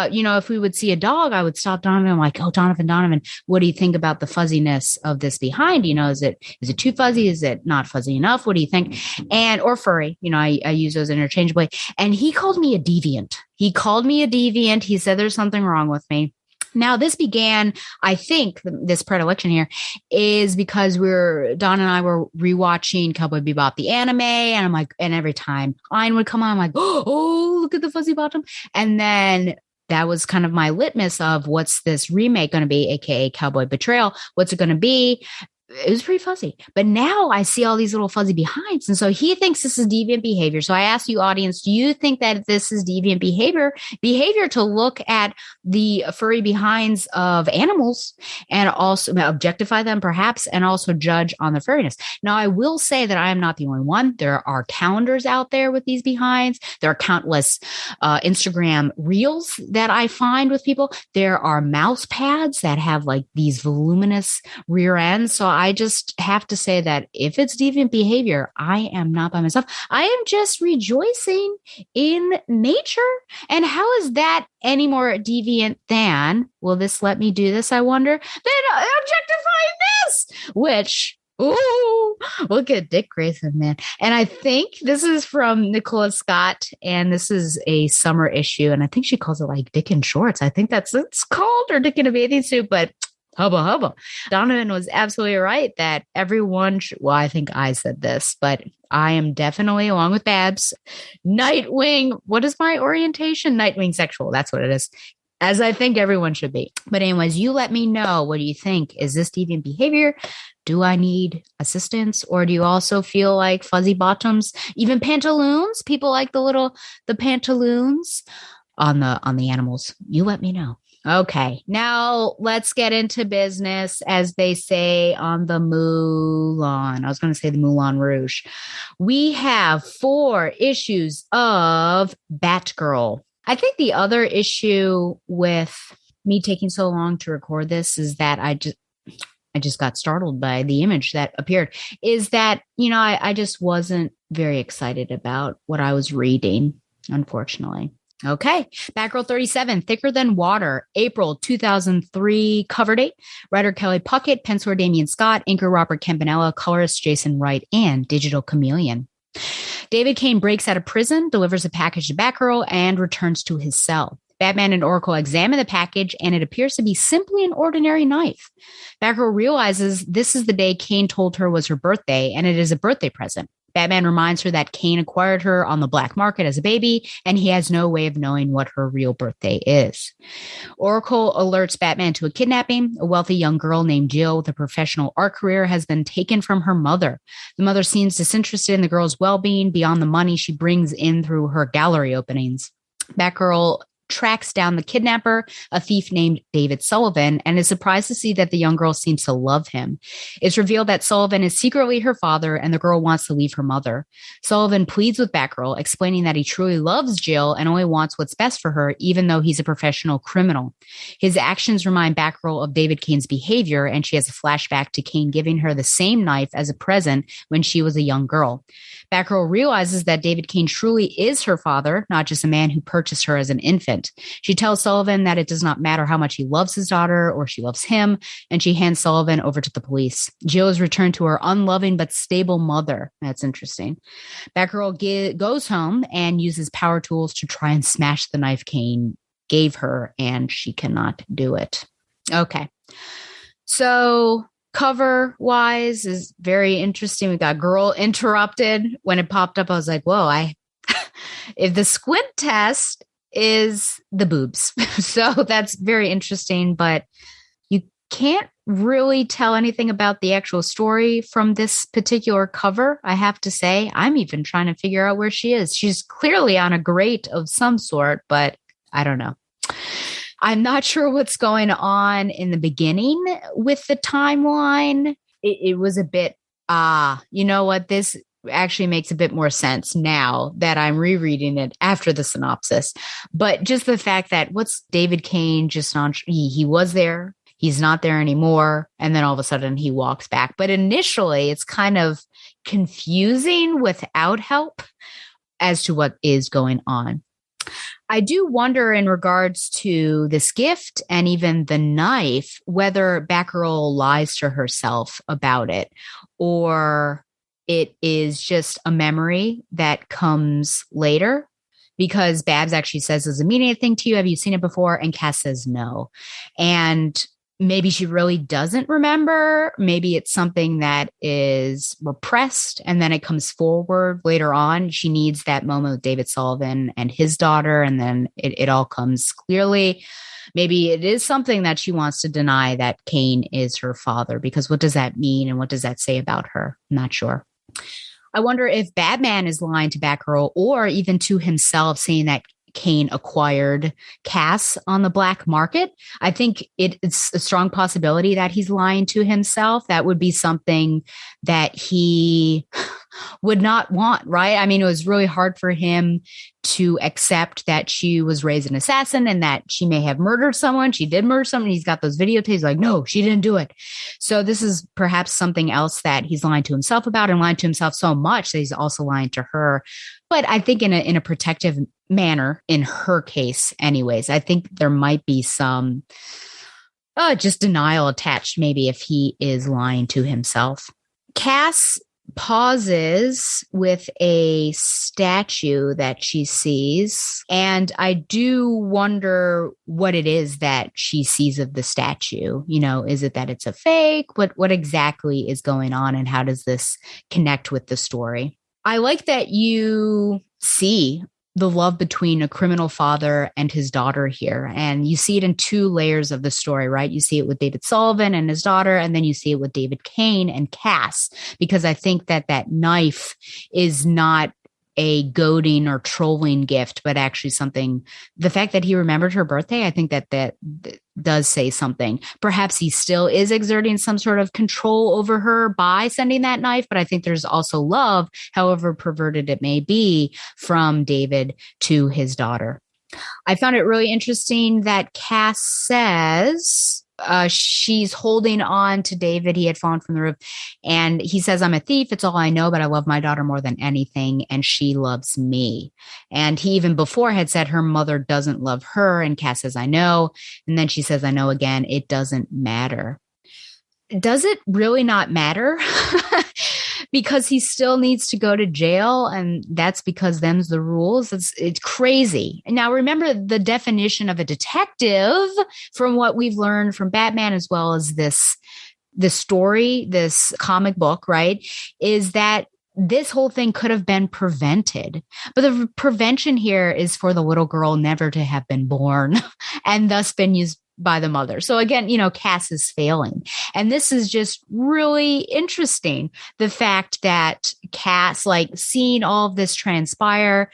you know, if we would see a dog, I would stop Donovan. I'm like, oh, Donovan, what do you think about the fuzziness of this behind? You know, is it too fuzzy? Is it not fuzzy enough? What do you think? And, or furry, you know, I use those interchangeably. And he called me a deviant. He said there's something wrong with me. Now, this began, I think, this predilection here is because Don and I were rewatching Cowboy Bebop, the anime. And I'm like, and every time Ein would come on, I'm like, oh, look at the fuzzy bottom. And then that was kind of my litmus of what's this remake going to be, AKA Cowboy Betrayal. What's it going to be? It was pretty fuzzy, but now I see all these little fuzzy behinds. And so he thinks this is deviant behavior. So I ask you, audience, do you think that this is deviant behavior to look at the furry behinds of animals and also objectify them perhaps, and also judge on the furriness? Now, I will say that I am not the only one. There are calendars out there with these behinds. There are countless Instagram reels that I find with people. There are mouse pads that have like these voluminous rear ends. So I just have to say that if it's deviant behavior, I am not by myself. I am just rejoicing in nature. And how is that any more deviant than, will this let me do this, I wonder, than objectifying this? Which, ooh, look at Dick Grayson, man. And I think this is from Nicola Scott, and this is a summer issue. And I think she calls it like Dick in Shorts. I think that's it's called, or Dick in a bathing suit, but hubba. Donovan was absolutely right that everyone well, I think I said this, but I am definitely, along with Babs, Nightwing. What is my orientation? Nightwing sexual. That's what it is. As I think everyone should be. But anyways, you let me know. What do you think? Is this deviant behavior? Do I need assistance? Or do you also feel like fuzzy bottoms, even pantaloons? People like the pantaloons on the animals. You let me know. Okay, now let's get into business, as they say on the Moulin. I was going to say the Moulin Rouge. We have 4 issues of Batgirl. I think the other issue with me taking so long to record this is that I just got startled by the image that appeared, is that, you know, I just wasn't very excited about what I was reading, unfortunately. Okay. Batgirl 37, Thicker Than Water, April 2003 cover date. Writer Kelly Puckett, penciler Damian Scott, inker Robert Campanella, colorist Jason Wright, and digital chameleon. David Kane breaks out of prison, delivers a package to Batgirl, and returns to his cell. Batman and Oracle examine the package, and it appears to be simply an ordinary knife. Batgirl realizes this is the day Kane told her was her birthday, and it is a birthday present. Batman reminds her that Kane acquired her on the black market as a baby, and he has no way of knowing what her real birthday is. Oracle alerts Batman to a kidnapping. A wealthy young girl named Jill with a professional art career has been taken from her mother. The mother seems disinterested in the girl's well-being beyond the money she brings in through her gallery openings. Batgirl tracks down the kidnapper, a thief named David Sullivan, and is surprised to see that the young girl seems to love him. It's revealed that Sullivan is secretly her father, and the girl wants to leave her mother. Sullivan pleads with Batgirl, explaining that he truly loves Jill and only wants what's best for her, even though he's a professional criminal. His actions remind Batgirl of David Kane's behavior, and she has a flashback to Kane giving her the same knife as a present when she was a young girl. Batgirl realizes that David Kane truly is her father, not just a man who purchased her as an infant. She tells Sullivan that it does not matter how much he loves his daughter or she loves him, and she hands Sullivan over to the police. Jill is returned to her unloving but stable mother. That's interesting. Batgirl goes home and uses power tools to try and smash the knife Kane gave her, and she cannot do it. Okay. So cover wise is very interesting. We got Girl Interrupted. When it popped up, I was like, whoa, if the squint test is the boobs. So that's very interesting, but you can't really tell anything about the actual story from this particular cover. I have to say, I'm even trying to figure out where she is. She's clearly on a grate of some sort, but I don't know. I'm not sure what's going on in the beginning with the timeline. It was a bit, you know what? This actually makes a bit more sense now that I'm rereading it after the synopsis. But just the fact that what's David Kane just on, he was there, he's not there anymore. And then all of a sudden he walks back. But initially it's kind of confusing without help as to what is going on. I do wonder in regards to this gift and even the knife, whether Batgirl lies to herself about it or it is just a memory that comes later. Because Babs actually says, does it mean anything to you? Have you seen it before? And Cass says no. And maybe she really doesn't remember. Maybe it's something that is repressed and then it comes forward later on. She needs that moment with David Sullivan and his daughter, and then it all comes clearly. Maybe it is something that she wants to deny that Kane is her father, because what does that mean and what does that say about her? I'm not sure. I wonder if Batman is lying to Batgirl or even to himself, saying that Kane acquired Cass on the black market. I think it's a strong possibility that he's lying to himself. That would be something that he would not want, right? I mean, it was really hard for him to accept that she was raised an assassin and that she may have murdered someone. She did murder someone. He's got those videotapes like, no, she didn't do it. So this is perhaps something else that he's lying to himself about, and lying to himself so much that he's also lying to her. But I think in a protective manner in her case anyways. I think there might be some just denial attached, maybe, if he is lying to himself. Cass pauses with a statue that she sees, and I do wonder what it is that she sees of the statue. You know, is it that it's a fake? What exactly is going on, and how does this connect with the story? I like that you see the love between a criminal father and his daughter here. And you see it in two layers of the story, right? You see it with David Sullivan and his daughter, and then you see it with David Kane and Cass, because I think that knife is not a goading or trolling gift, but actually something, the fact that he remembered her birthday, I think that does say something. Perhaps he still is exerting some sort of control over her by sending that knife, but I think there's also love, however perverted it may be, from David to his daughter. I found it really interesting that Cass says she's holding on to David. He had fallen from the roof, and he says, I'm a thief. It's all I know, but I love my daughter more than anything, and she loves me. And he even before had said her mother doesn't love her, and Cass says, I know. And then she says, I know again. It doesn't matter. Does it really not matter? Because he still needs to go to jail, and that's because them's the rules. It's crazy. Now, remember the definition of a detective from what we've learned from Batman, as well as this story, this comic book, right, is that this whole thing could have been prevented. But the prevention here is for the little girl never to have been born and thus been used by the mother. So again, Cass is failing. And this is just really interesting. The fact that Cass, seeing all of this transpire,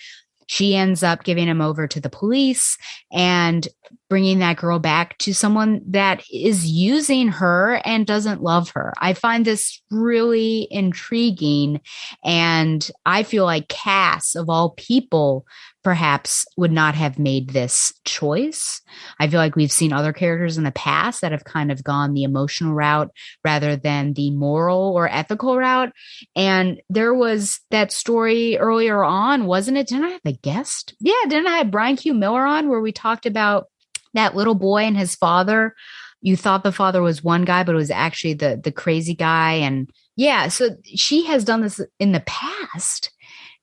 she ends up giving him over to the police and bringing that girl back to someone that is using her and doesn't love her. I find this really intriguing. And I feel like Cass, of all people, perhaps would not have made this choice. I feel like we've seen other characters in the past that have kind of gone the emotional route rather than the moral or ethical route. And there was that story earlier on, wasn't it? Didn't I have a guest? Yeah, didn't I have Brian Q. Miller on where we talked about that little boy and his father? You thought the father was one guy, but it was actually the crazy guy. And yeah, so she has done this in the past,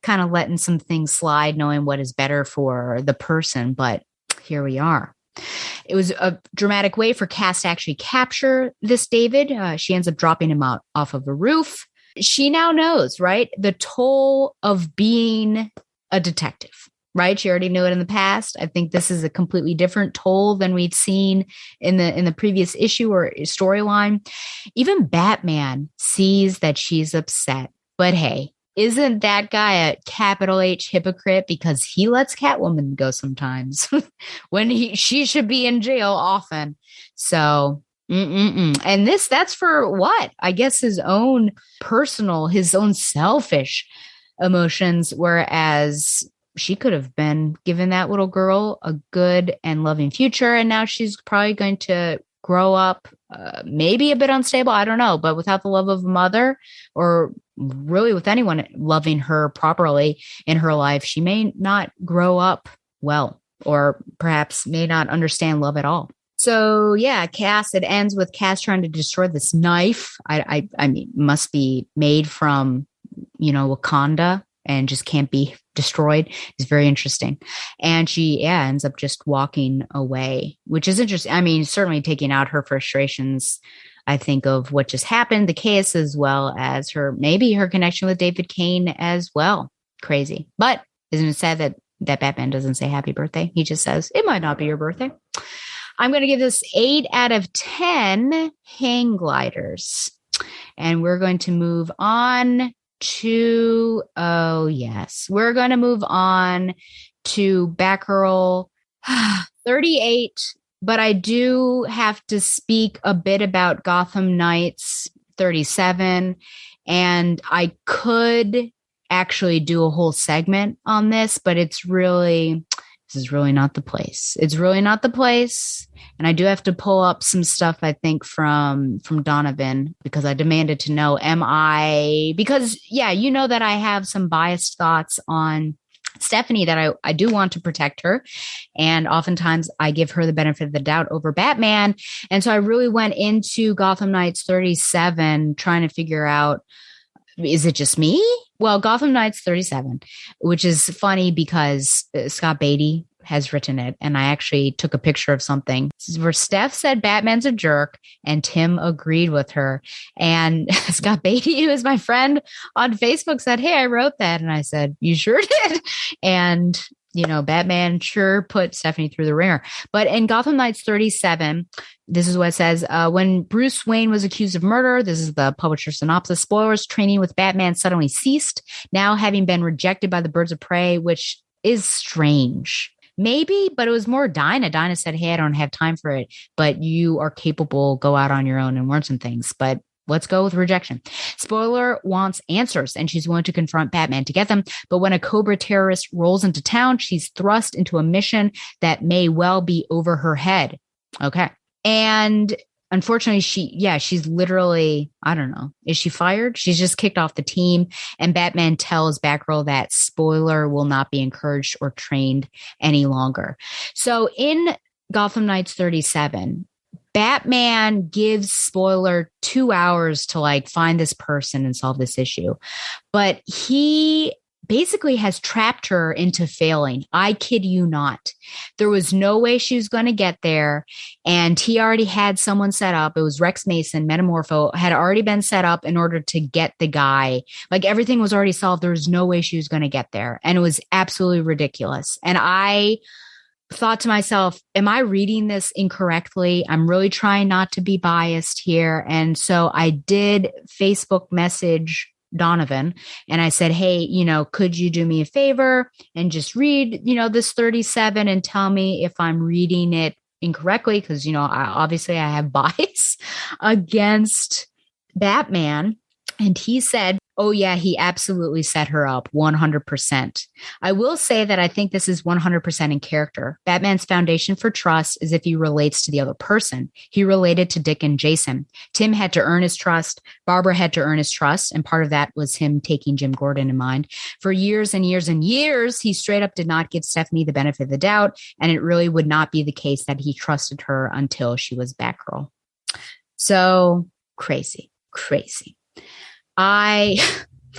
kind of letting some things slide, knowing what is better for the person. But here we are. It was a dramatic way for Cass to actually capture this David. She ends up dropping him out off of a roof. She now knows, right, the toll of being a detective, right? She already knew it in the past. I think this is a completely different toll than we've seen in the previous issue or storyline. Even Batman sees that she's upset, but hey, isn't that guy a capital H hypocrite because he lets Catwoman go sometimes when she should be in jail often. So, and that's for what? I guess his own personal, his own selfish emotions, whereas she could have been given that little girl a good and loving future. And now she's probably going to grow up, maybe a bit unstable. I don't know, but without the love of a mother or really with anyone loving her properly in her life, she may not grow up well, or perhaps may not understand love at all. So yeah, Cass, it ends with Cass trying to destroy this knife. I mean, must be made from, Wakanda and just can't be destroyed. Is very interesting. And she ends up just walking away, which is interesting. I mean, certainly taking out her frustrations, I think, of what just happened, the case, as well as maybe her connection with David Kane as well. Crazy. But isn't it sad that Batman doesn't say happy birthday? He just says, it might not be your birthday. I'm going to give this 8 out of 10 hang gliders. And we're going to move on to, we're going to move on to Batgirl 38. But I do have to speak a bit about Gotham Knights 37. And I could actually do a whole segment on this, but this is really not the place. It's really not the place. And I do have to pull up some stuff, I think, from Donovan, because I demanded to know, because that I have some biased thoughts on Stephanie, that I do want to protect her. And oftentimes I give her the benefit of the doubt over Batman. And so I really went into Gotham Knights 37 trying to figure out, is it just me? Well, Gotham Knights 37, which is funny because Scott Beatty has written it. And I actually took a picture of something where Steph said Batman's a jerk and Tim agreed with her. And Scott Beatty, who is my friend on Facebook, said, hey, I wrote that. And I said, you sure did? And, Batman sure put Stephanie through the ringer. But in Gotham Knights 37, this is what it says. When Bruce Wayne was accused of murder, this is the publisher synopsis, spoilers, training with Batman suddenly ceased, now having been rejected by the Birds of Prey, which is strange. Maybe, but it was more Dinah. Dinah said, hey, I don't have time for it, but you are capable, go out on your own and learn some things. But let's go with rejection. Spoiler wants answers, and she's willing to confront Batman to get them. But when a Cobra terrorist rolls into town, she's thrust into a mission that may well be over her head. Okay. And unfortunately, she's literally, I don't know, is she fired? She's just kicked off the team. And Batman tells Batgirl that Spoiler will not be encouraged or trained any longer. So in Gotham Knights 37, Batman gives Spoiler 2 hours to find this person and solve this issue. But he basically has trapped her into failing. I kid you not. There was no way she was going to get there. And he already had someone set up. It was Rex Mason, Metamorpho, had already been set up in order to get the guy. Everything was already solved. There was no way she was going to get there. And it was absolutely ridiculous. And I thought to myself, am I reading this incorrectly? I'm really trying not to be biased here. And so I did Facebook message Donovan and I said, hey, could you do me a favor and just read, this 37 and tell me if I'm reading it incorrectly? Because, obviously I have bias against Batman. And he said, oh, yeah, he absolutely set her up 100%. I will say that I think this is 100% in character. Batman's foundation for trust is if he relates to the other person. He related to Dick and Jason. Tim had to earn his trust. Barbara had to earn his trust. And part of that was him taking Jim Gordon in mind. For years and years and years, he straight up did not give Stephanie the benefit of the doubt. And it really would not be the case that he trusted her until she was Batgirl. So crazy.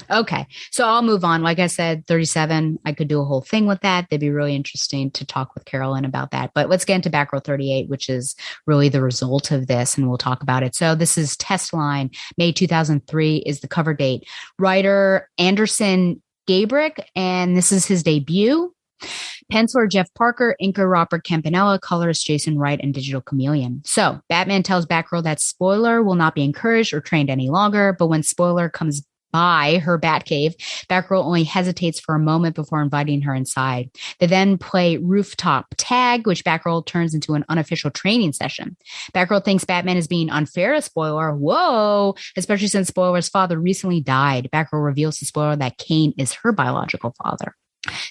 Okay, so I'll move on. Like I said, 37, I could do a whole thing with that. They'd be really interesting to talk with Carolyn about that. But let's get into Batgirl 38, which is really the result of this, and we'll talk about it. So this is Test Line, May 2003 is the cover date. Writer Anderson Gabrick, and this is his debut. Penciler Jeff Parker, inker Robert Campanella, colorist Jason Wright, and digital chameleon. So Batman tells Batgirl that Spoiler will not be encouraged or trained any longer, but when Spoiler comes by her Batcave, Batgirl only hesitates for a moment before inviting her inside. They then play rooftop tag, which Batgirl turns into an unofficial training session. Batgirl thinks Batman is being unfair to Spoiler. Whoa! Especially since Spoiler's father recently died. Batgirl reveals to Spoiler that Kane is her biological father.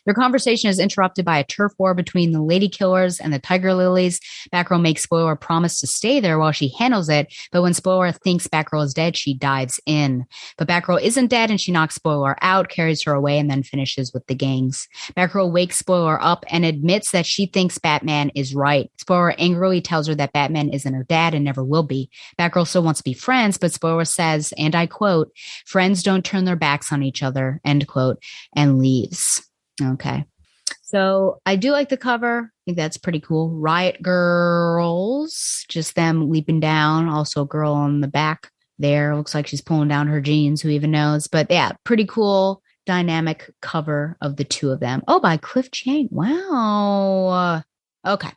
Their conversation is interrupted by a turf war between the Lady Killers and the Tiger Lilies. Batgirl makes Spoiler promise to stay there while she handles it, but when Spoiler thinks Batgirl is dead, she dives in. But Batgirl isn't dead, and she knocks Spoiler out, carries her away, and then finishes with the gangs. Batgirl wakes Spoiler up and admits that she thinks Batman is right. Spoiler angrily tells her that Batman isn't her dad and never will be. Batgirl still wants to be friends, but Spoiler says, and I quote, "Friends don't turn their backs on each other," end quote, and leaves. Okay. So I do like the cover. I think that's pretty cool. Riot Girls, just them leaping down. Also a girl on the back there. Looks like she's pulling down her jeans. Who even knows? But yeah, pretty cool dynamic cover of the two of them. Oh, by Cliff Chiang. Wow. Okay.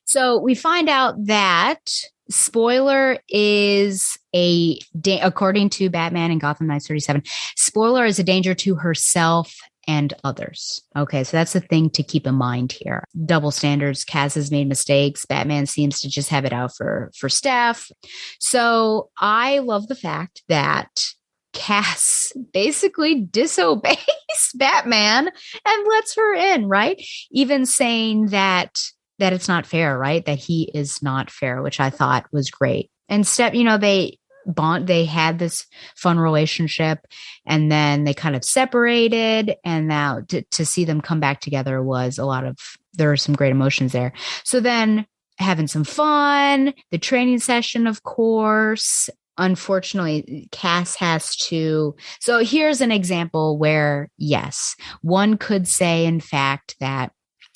So we find out that Spoiler is according to Batman and Gotham Knights 37, Spoiler is a danger to herself and others. Okay, so that's the thing to keep in mind here. Double standards. Kaz has made mistakes. Batman seems to just have it out for Steph. So I love the fact that Cass basically disobeys Batman and lets her in, right? Even saying that it's not fair, right? That he is not fair, which I thought was great. And Steph, they had this fun relationship, and then they kind of separated, and now to see them come back together there were some great emotions there. So then having some fun, the training session, of course. Unfortunately, Cass has to. So here's an example where, yes, one could say, in fact, that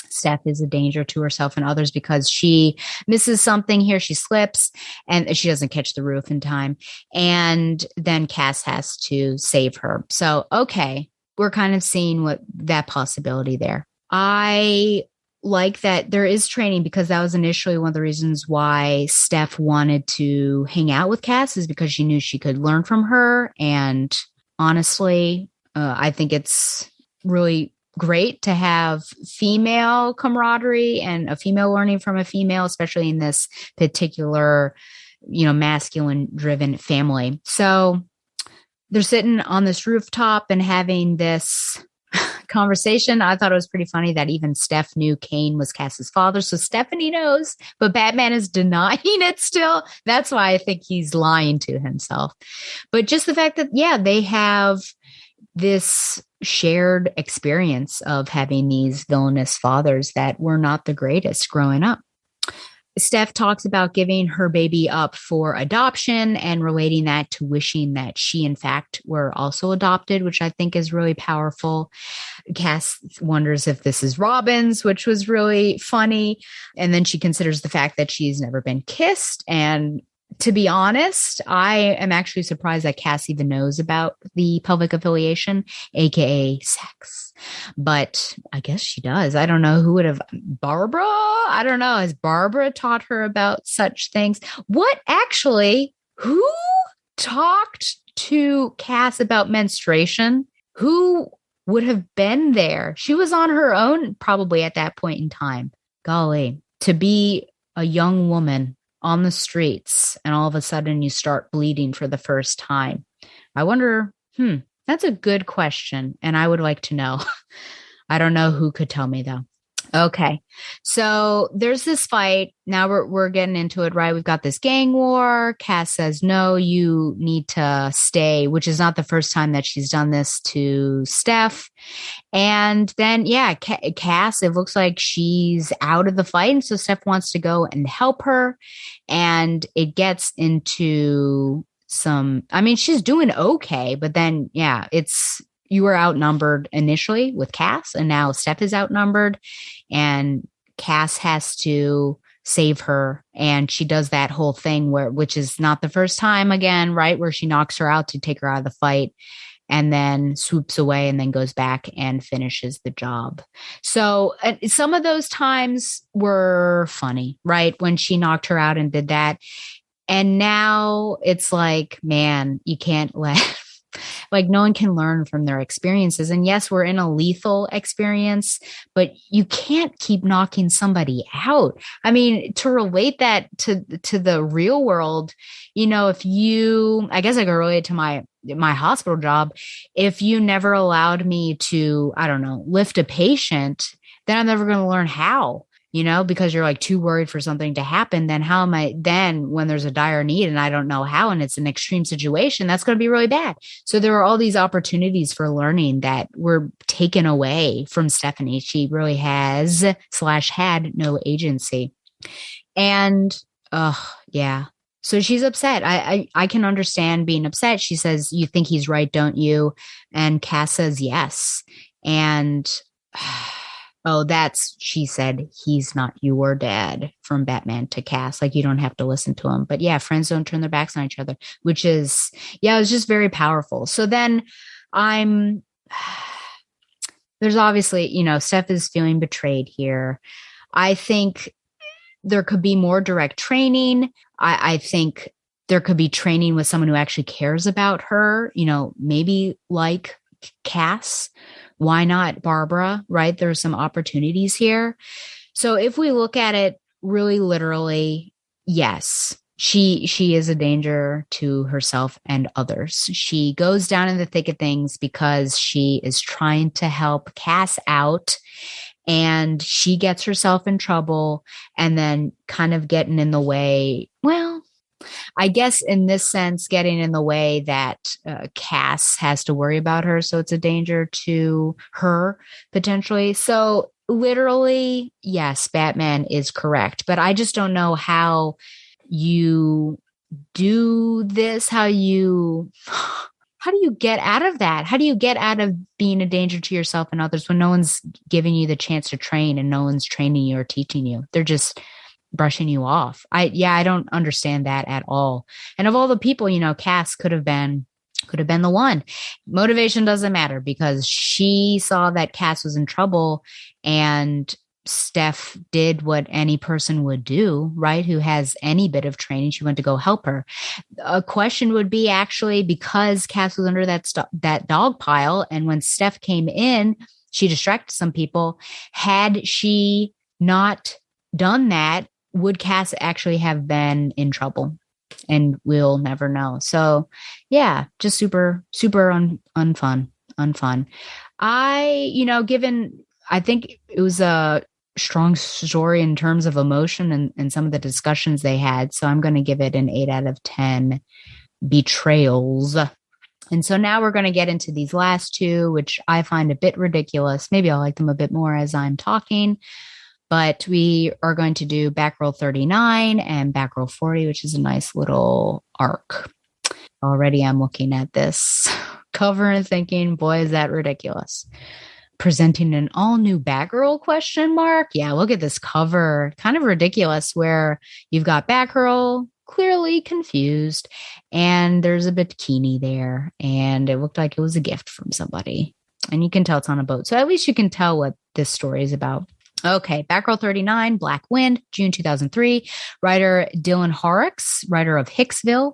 Steph is a danger to herself and others because she misses something here. She slips and she doesn't catch the roof in time. And then Cass has to save her. So, okay, we're kind of seeing what that possibility there. I like that there is training because that was initially one of the reasons why Steph wanted to hang out with Cass, is because she knew she could learn from her. And honestly, I think it's really great to have female camaraderie and a female learning from a female, especially in this particular, masculine driven family. So they're sitting on this rooftop and having this conversation. I thought it was pretty funny that even Steph knew Kane was Cass's father. So Stephanie knows, but Batman is denying it still. That's why I think he's lying to himself. But just the fact that, they have this shared experience of having these villainous fathers that were not the greatest growing up. Steph talks about giving her baby up for adoption and relating that to wishing that she, in fact, were also adopted, which I think is really powerful. Cass wonders if this is Robin's, which was really funny. And then she considers the fact that she's never been kissed. And to be honest, I am actually surprised that Cass even knows about the pelvic affiliation, aka sex. But I guess she does. I don't know who would have. Barbara? I don't know. Has Barbara taught her about such things? Who talked to Cass about menstruation? Who would have been there? She was on her own probably at that point in time. Golly, to be a young woman on the streets and all of a sudden you start bleeding for the first time. I wonder, that's a good question. And I would like to know. I don't know who could tell me though. Okay. So there's this fight. Now we're getting into it, right? We've got this gang war. Cass says, no, you need to stay, which is not the first time that she's done this to Steph. And then, Cass, it looks like she's out of the fight. And so Steph wants to go and help her. And it gets into she's doing okay, but then, you were outnumbered initially with Cass, and now Steph is outnumbered, and Cass has to save her. And she does that whole thing which is not the first time again, right? Where she knocks her out to take her out of the fight and then swoops away and then goes back and finishes the job. So some of those times were funny, right? When she knocked her out and did that. And now it's like, man, you can't let Like no one can learn from their experiences. And yes, we're in a lethal experience, but you can't keep knocking somebody out. I mean, to relate that to the real world, if you, I guess I could relate to my hospital job. If you never allowed me to, I don't know, lift a patient, then I'm never going to learn how. Because you're like too worried for something to happen, then how am I then when there's a dire need and I don't know how, and it's an extreme situation, that's going to be really bad. So there are all these opportunities for learning that were taken away from Stephanie. She really had no agency. And, yeah. So she's upset. I can understand being upset. She says, "You think he's right, don't you?" And Cass says, "Yes." And, oh, she said, "He's not your dad," from Batman to Cass. Like, you don't have to listen to him. But yeah, friends don't turn their backs on each other, which is, it was just very powerful. So then there's obviously, Steph is feeling betrayed here. I think there could be more direct training. I think there could be training with someone who actually cares about her, maybe like Cass. Why not Barbara, right? There's some opportunities here. So if we look at it really literally, yes, she is a danger to herself and others. She goes down in the thick of things because she is trying to help Cass out, and she gets herself in trouble and then kind of getting in the way. Well, I guess in this sense, getting in the way that Cass has to worry about her. So it's a danger to her potentially. So literally, yes, Batman is correct. But I just don't know how you do this, how do you get out of that? How do you get out of being a danger to yourself and others when no one's giving you the chance to train and no one's training you or teaching you? They're just brushing you off. I don't understand that at all. And of all the people, Cass could have been the one. Motivation doesn't matter because she saw that Cass was in trouble, and Steph did what any person would do, right? Who has any bit of training. She went to go help her. A question would be actually, because Cass was under that dog pile, and when Steph came in, she distracted some people. Had she not done that, would Cass actually have been in trouble? And we'll never know. So yeah, just super, super unfun. I think it was a strong story in terms of emotion and some of the discussions they had. So I'm going to give it an 8 out of 10 betrayals. And so now we're going to get into these last two, which I find a bit ridiculous. Maybe I'll like them a bit more as I'm talking. But we are going to do Batgirl 39 and Batgirl 40, which is a nice little arc. Already I'm looking at this cover and thinking, boy, is that ridiculous. Presenting an all-new Batgirl ? Yeah, look at this cover. Kind of ridiculous, where you've got Batgirl clearly confused, and there's a bikini there, and it looked like it was a gift from somebody. And you can tell it's on a boat. So at least you can tell what this story is about. Okay, Batgirl 39, Black Wind, June 2003. Writer Dylan Horrocks, writer of Hicksville.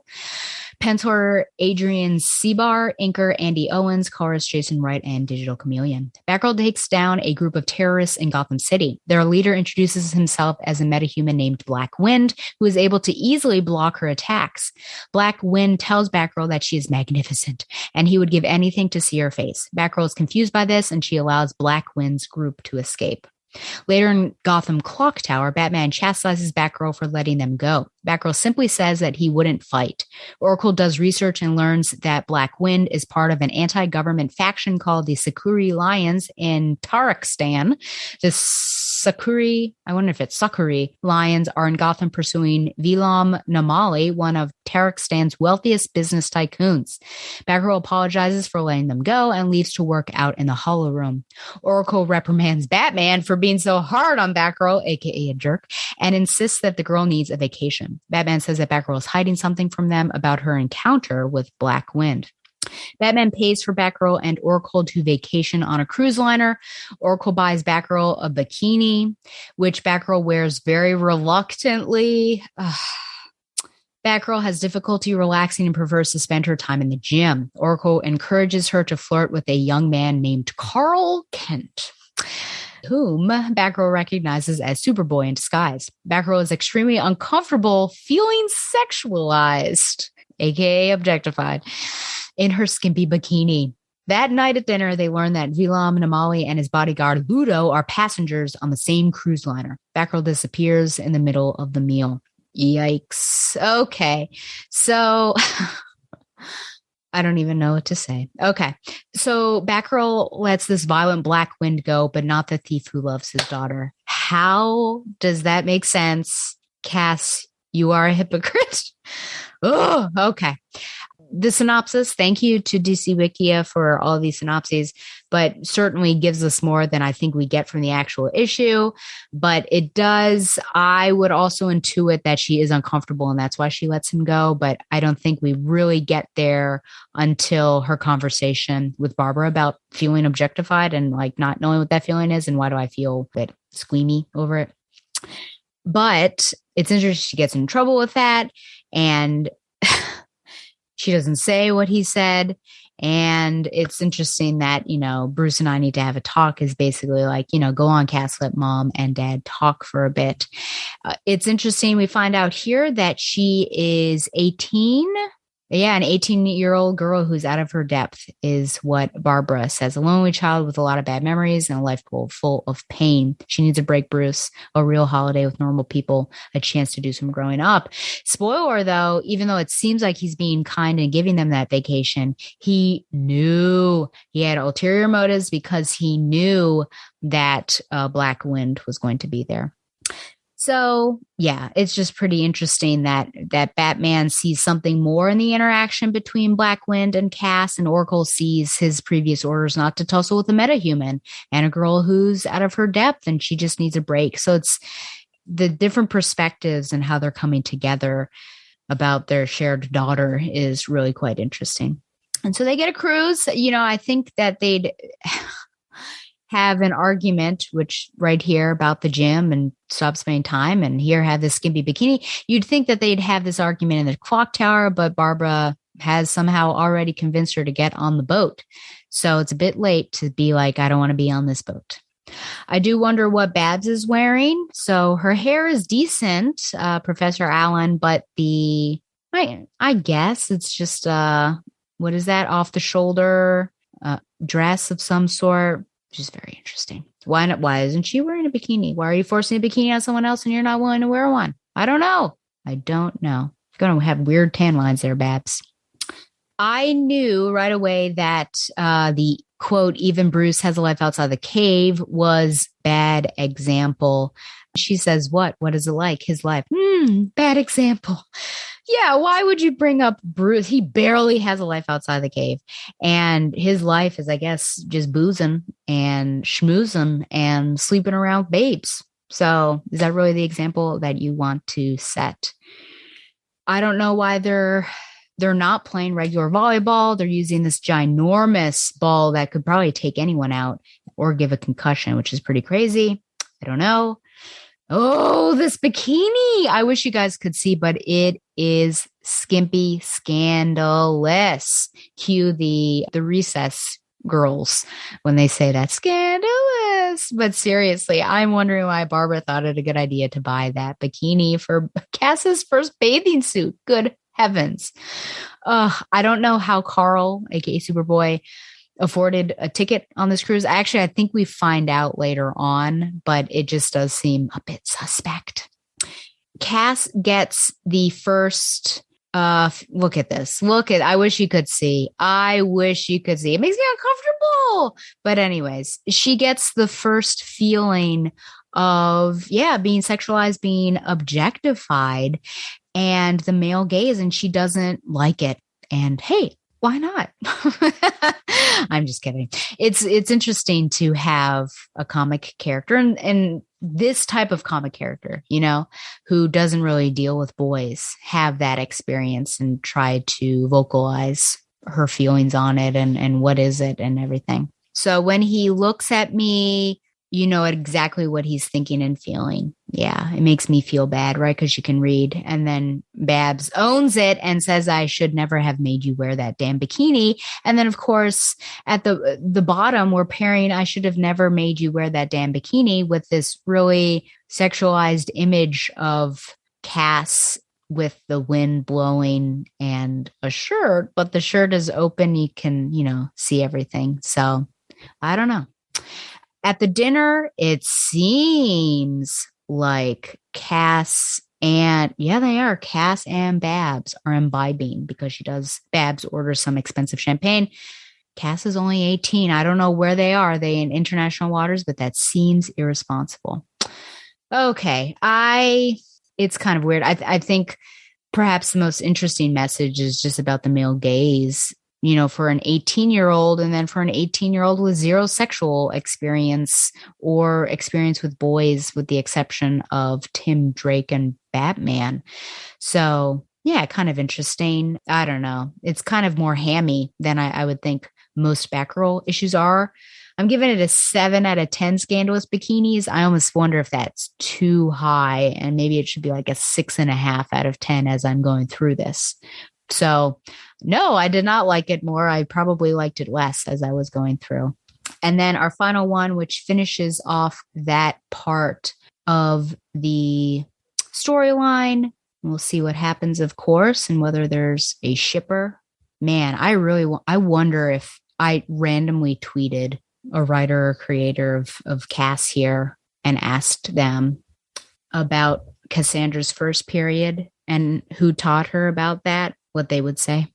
Pentor Adrian Seabar, inker Andy Owens, colorist Jason Wright, and digital chameleon. Batgirl takes down a group of terrorists in Gotham City. Their leader introduces himself as a metahuman named Black Wind, who is able to easily block her attacks. Black Wind tells Batgirl that she is magnificent, and he would give anything to see her face. Batgirl is confused by this, and she allows Black Wind's group to escape. Later in Gotham Clock Tower, Batman chastises Batgirl for letting them go. Batgirl simply says that he wouldn't fight. Oracle does research and learns that Black Wind is part of an anti-government faction called the Sakuri Lions in Tarakstan. The Sakuri Lions are in Gotham pursuing Vilam Namali, one of Tarakstan's wealthiest business tycoons. Batgirl apologizes for letting them go and leaves to work out in the Hollow Room. Oracle reprimands Batman for being so hard on Batgirl, aka a jerk, and insists that the girl needs a vacation. Batman says that Batgirl is hiding something from them about her encounter with Black Wind. Batman pays for Batgirl and Oracle to vacation on a cruise liner. Oracle buys Batgirl a bikini, which Batgirl wears very reluctantly. Batgirl has difficulty relaxing and prefers to spend her time in the gym. Oracle encourages her to flirt with a young man named Carl Kent, whom Batgirl recognizes as Superboy in disguise. Batgirl is extremely uncomfortable feeling sexualized, aka objectified, in her skimpy bikini. That night at dinner, they learn that Vilam Namali and his bodyguard Ludo are passengers on the same cruise liner. Batgirl disappears in the middle of the meal. Yikes. Okay. So I don't even know what to say. Okay. So Batgirl lets this violent black wind go, but not the thief who loves his daughter. How does that make sense? Cass, you are a hypocrite. Oh, okay. The synopsis, thank you to DC Wikia for all of these synopses, but certainly gives us more than I think we get from the actual issue. But it does, I would also intuit that she is uncomfortable and that's why she lets him go. But I don't think we really get there until her conversation with Barbara about feeling objectified and like not knowing what that feeling is and why do I feel a bit squeamy over it. But it's interesting she gets in trouble with that. And she doesn't say what he said. And it's interesting that, you know, Bruce and I need to have a talk is basically like, you know, go on, Cass, let mom and dad talk for a bit. It's interesting. We find out here that she is 18. Yeah, an 18-year-old girl who's out of her depth is what Barbara says. A lonely child with a lot of bad memories and a life full of pain. She needs a break, Bruce, a real holiday with normal people, a chance to do some growing up. Spoiler, though, even though it seems like he's being kind and giving them that vacation, he knew he had ulterior motives because he knew that Black Wind was going to be there. So, yeah, it's just pretty interesting that Batman sees something more in the interaction between Black Wind and Cass, and Oracle sees his previous orders not to tussle with a metahuman and a girl who's out of her depth and she just needs a break. So it's the different perspectives and how they're coming together about their shared daughter is really quite interesting. And so they get a cruise. You know, I think that they'd have an argument, which right here about the gym and stop spending time, and here have this skimpy bikini. You'd think that they'd have this argument in the clock tower, but Barbara has somehow already convinced her to get on the boat. So it's a bit late to be like, I don't want to be on this boat. I do wonder what Babs is wearing. So her hair is decent, Professor Allen, but I guess it's just, what is that, off the shoulder dress of some sort. Which is very interesting. Why not? Why isn't she wearing a bikini? Why are you forcing a bikini on someone else and you're not willing to wear one? I don't know. You're going to have weird tan lines there, Babs. I knew right away that the quote, even Bruce has a life outside the cave was bad example. She says, what? What is it like? His life? Bad example. Yeah, why would you bring up Bruce? He barely has a life outside the cave. And his life is, I guess, just boozing and schmoozing and sleeping around babes. So is that really the example that you want to set? I don't know why they're not playing regular volleyball. They're using this ginormous ball that could probably take anyone out or give a concussion, which is pretty crazy. I don't know. Oh, this bikini. I wish you guys could see, but it is skimpy, scandalous. Cue the Recess girls when they say that, scandalous. But seriously, I'm wondering why Barbara thought it a good idea to buy that bikini for Cass's first bathing suit. Good heavens. I don't know how Carl, aka Superboy, afforded a ticket on this cruise. Actually, I think we find out later on, but it just does seem a bit suspect. Cass gets the first, look at this. I wish you could see. It makes me uncomfortable. But anyways, she gets the first feeling of, being sexualized, being objectified, and the male gaze, and she doesn't like it. And hey, why not? I'm just kidding. It's interesting to have a comic character and this type of comic character, you know, who doesn't really deal with boys, have that experience and try to vocalize her feelings on it and what is it and everything. So when he looks at me, you know exactly what he's thinking and feeling. Yeah, it makes me feel bad, right? Because you can read. And then Babs owns it and says, I should never have made you wear that damn bikini. And then, of course, at the bottom, we're pairing, I should have never made you wear that damn bikini with this really sexualized image of Cass with the wind blowing and a shirt, but the shirt is open. You can, see everything. So I don't know. At the dinner, it seems like Cass and Babs are imbibing because Babs orders some expensive champagne. Cass is only 18. I don't know where they are. Are they in international waters? But that seems irresponsible. Okay. It's kind of weird. I think perhaps the most interesting message is just about the male gaze, for an 18-year-old, and then for an 18-year-old with zero sexual experience or experience with boys, with the exception of Tim Drake and Batman. So yeah, kind of interesting. I don't know. It's kind of more hammy than I would think most Batgirl issues are. I'm giving it a 7 out of 10 scandalous bikinis. I almost wonder if that's too high, and maybe it should be like a 6.5 out of 10 as I'm going through this. So no, I did not like it more. I probably liked it less as I was going through. And then our final one, which finishes off that part of the storyline. We'll see what happens, of course, and whether there's a shipper. Man, I wonder if I randomly tweeted a writer or creator of Cass here and asked them about Cassandra's first period and who taught her about that, what they would say.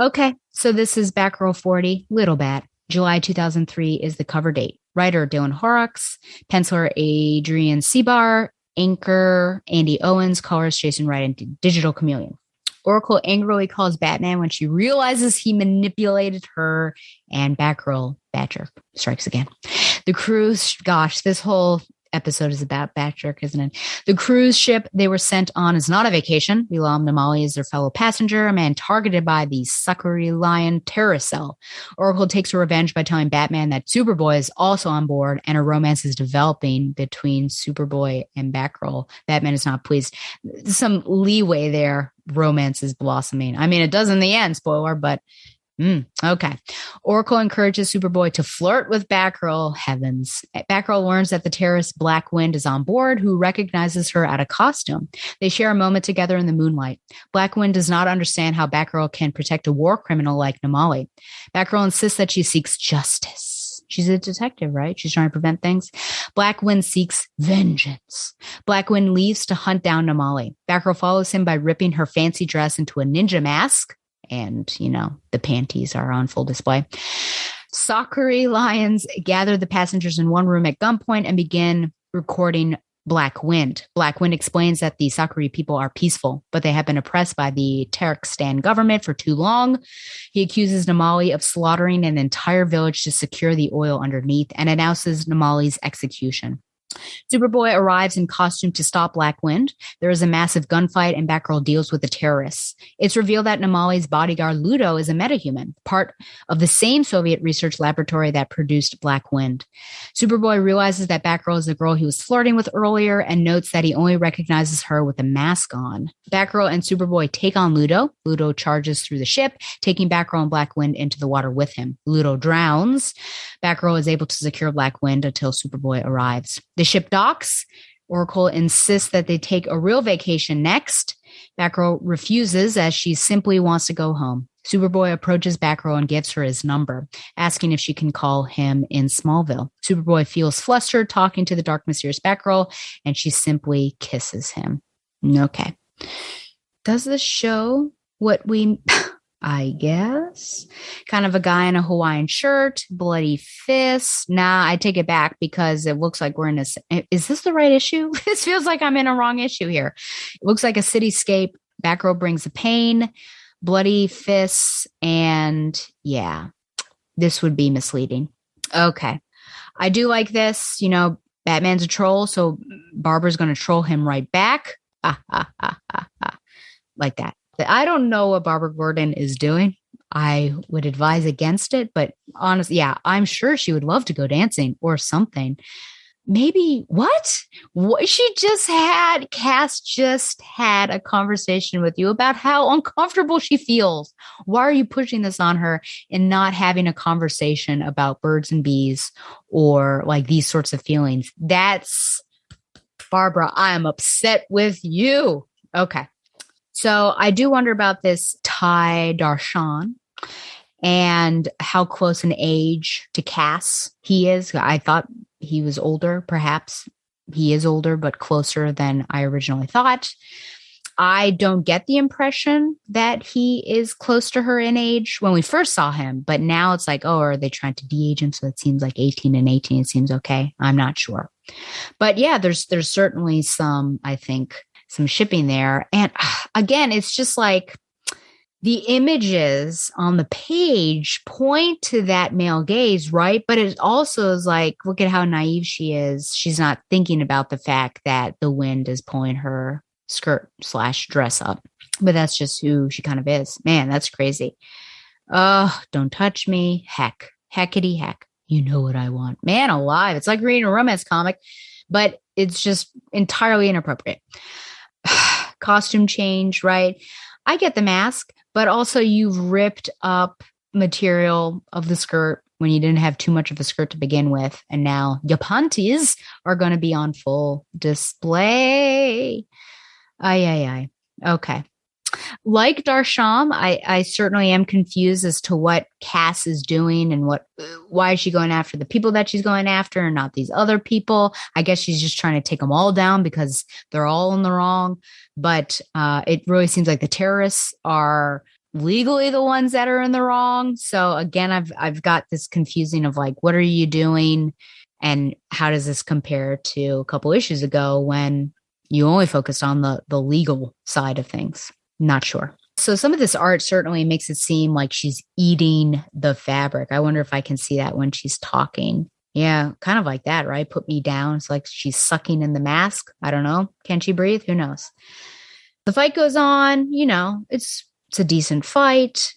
Okay, so this is Batgirl 40, Little Bat. July 2003 is the cover date. Writer Dylan Horrocks, penciler Adrian Seabar, anchor Andy Owens, colorist Jason Wright, and digital chameleon. Oracle angrily calls Batman when she realizes he manipulated her, and Batgirl, Batjerk, strikes again. The cruise, gosh, this whole episode is about Batjerk, isn't it? The cruise ship they were sent on is not a vacation. Wilam Namali is their fellow passenger, a man targeted by the Suckery Lion terrorist cell. Oracle takes her revenge by telling Batman that Superboy is also on board, and a romance is developing between Superboy and Batgirl. Batman is not pleased. Some leeway there. Romance is blossoming. I mean, it does in the end, spoiler, but okay. Oracle encourages Superboy to flirt with Batgirl. Heavens. Batgirl learns that the terrorist Black Wind is on board, who recognizes her out of costume. They share a moment together in the moonlight. Black Wind does not understand how Batgirl can protect a war criminal like Namali. Batgirl insists that she seeks justice. She's a detective, right? She's trying to prevent things. Black Wind seeks vengeance. Black Wind leaves to hunt down Namali. Batgirl follows him by ripping her fancy dress into a ninja mask. And, the panties are on full display. Suckery Lions gather the passengers in one room at gunpoint and begin recording Black Wind. Black Wind explains that the Suckery people are peaceful, but they have been oppressed by the Turkestan government for too long. He accuses Namali of slaughtering an entire village to secure the oil underneath and announces Namali's execution. Superboy arrives in costume to stop Black Wind. There is a massive gunfight, and Batgirl deals with the terrorists. It's revealed that Namali's bodyguard Ludo is a metahuman, part of the same Soviet research laboratory that produced Black Wind. Superboy realizes that Batgirl is the girl he was flirting with earlier and notes that he only recognizes her with a mask on. Batgirl and Superboy take on Ludo. Ludo charges through the ship, taking Batgirl and Black Wind into the water with him. Ludo drowns. Batgirl is able to secure Black Wind until Superboy arrives. The ship docks. Oracle insists that they take a real vacation next. Batgirl refuses as she simply wants to go home. Superboy approaches Batgirl and gives her his number, asking if she can call him in Smallville. Superboy feels flustered talking to the dark, mysterious Batgirl, and she simply kisses him. Okay. Does this show what we... I guess. Kind of a guy in a Hawaiian shirt, bloody fists. Nah, I take it back because it looks like we're in a... Is this the right issue? This feels like I'm in a wrong issue here. It looks like a cityscape. Batgirl brings the pain, bloody fists, and yeah, this would be misleading. Okay. I do like this. Batman's a troll, so Barbara's going to troll him right back. Like that. I don't know what Barbara Gordon is doing. I would advise against it. But honestly, yeah, I'm sure she would love to go dancing or something. Maybe what Cass just had a conversation with you about how uncomfortable she feels. Why are you pushing this on her and not having a conversation about birds and bees or like these sorts of feelings? That's Barbara. I am upset with you. Okay. So I do wonder about this Ty Darshan and how close in age to Cass he is. I thought he was older, perhaps he is older, but closer than I originally thought. I don't get the impression that he is close to her in age when we first saw him, but now it's like, oh, are they trying to de-age him? So it seems like 18 and 18, it seems okay. I'm not sure. But yeah, there's certainly some, I think, some shipping there. And again, it's just like, the images on the page point to that male gaze, right? But it also is like, look at how naive she is. She's not thinking about the fact that the wind is pulling her skirt/dress up. But that's just who she kind of is. Man, that's crazy. Oh, don't touch me. Heckity heck. You know what I want. Man alive. It's like reading a romance comic, but it's just entirely inappropriate. Costume change, right? I get the mask, but also you've ripped up material of the skirt when you didn't have too much of a skirt to begin with. And now your panties are going to be on full display. Ay. Okay. Like Darsham, I certainly am confused as to what Cass is doing and why is she going after the people that she's going after and not these other people. I guess she's just trying to take them all down because they're all in the wrong. But it really seems like the terrorists are legally the ones that are in the wrong. So again, I've got this confusing of like, what are you doing? And how does this compare to a couple issues ago when you only focused on the legal side of things? Not sure. So some of this art certainly makes it seem like she's eating the fabric. I wonder if I can see that when she's talking. Yeah, kind of like that, right? Put me down. It's like she's sucking in the mask. I don't know. Can she breathe? Who knows? The fight goes on. You know, it's a decent fight.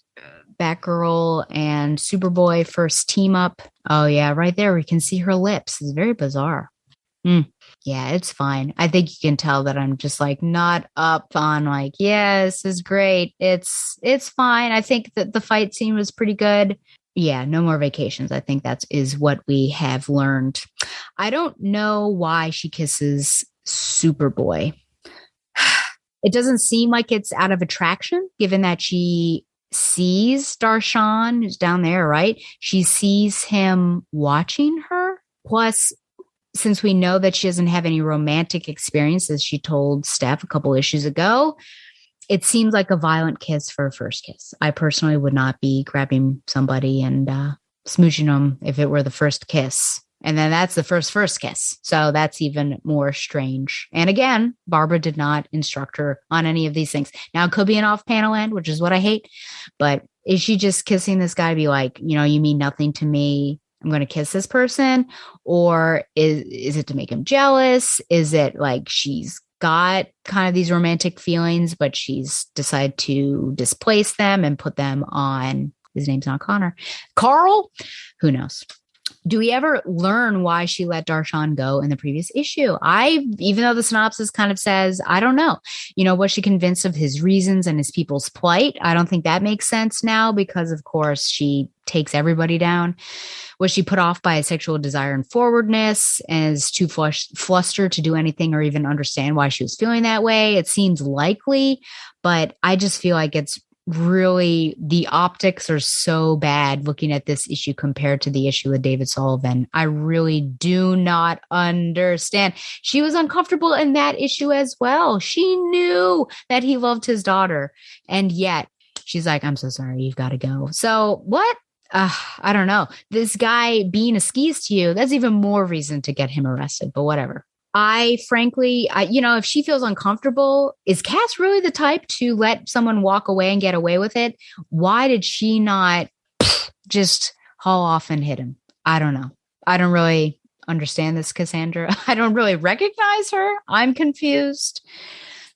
Batgirl and Superboy first team up. Oh, yeah, right there. We can see her lips. It's very bizarre. Yeah, it's fine. I think you can tell that I'm just like not up on like, yeah, this is great. It's fine. I think that the fight scene was pretty good. Yeah, no more vacations. I think that is what we have learned. I don't know why she kisses Superboy. It doesn't seem like it's out of attraction, given that she sees Darshan, who's down there, right? She sees him watching her. Plus, since we know that she doesn't have any romantic experiences, she told Steph a couple issues ago, it seems like a violent kiss for a first kiss. I personally would not be grabbing somebody and smooching them if it were the first kiss. And then that's the first kiss. So that's even more strange. And again, Barbara did not instruct her on any of these things. Now, it could be an off-panel end, which is what I hate. But is she just kissing this guy to be like, you know, you mean nothing to me, I'm going to kiss this person? Or is it to make him jealous? Is it like she's got kind of these romantic feelings, but she's decided to displace them and put them on, his name's not Connor, Carl? Who knows? Do we ever learn why she let Darshan go in the previous issue? Even though the synopsis kind of says, I don't know, you know, was she convinced of his reasons and his people's plight? I don't think that makes sense now because, of course, she takes everybody down. Was she put off by a sexual desire and forwardness and is too flustered to do anything or even understand why she was feeling that way? It seems likely, but I just feel like it's really, the optics are so bad looking at this issue compared to the issue with David Sullivan. I really do not understand. She was uncomfortable in that issue as well. She knew that he loved his daughter. And yet she's like, I'm so sorry, you've got to go. So what? I don't know. This guy being a skis to you, that's even more reason to get him arrested, but whatever. Frankly, if she feels uncomfortable, is Cass really the type to let someone walk away and get away with it? Why did she not just haul off and hit him? I don't know. I don't really understand this, Cassandra. I don't really recognize her. I'm confused.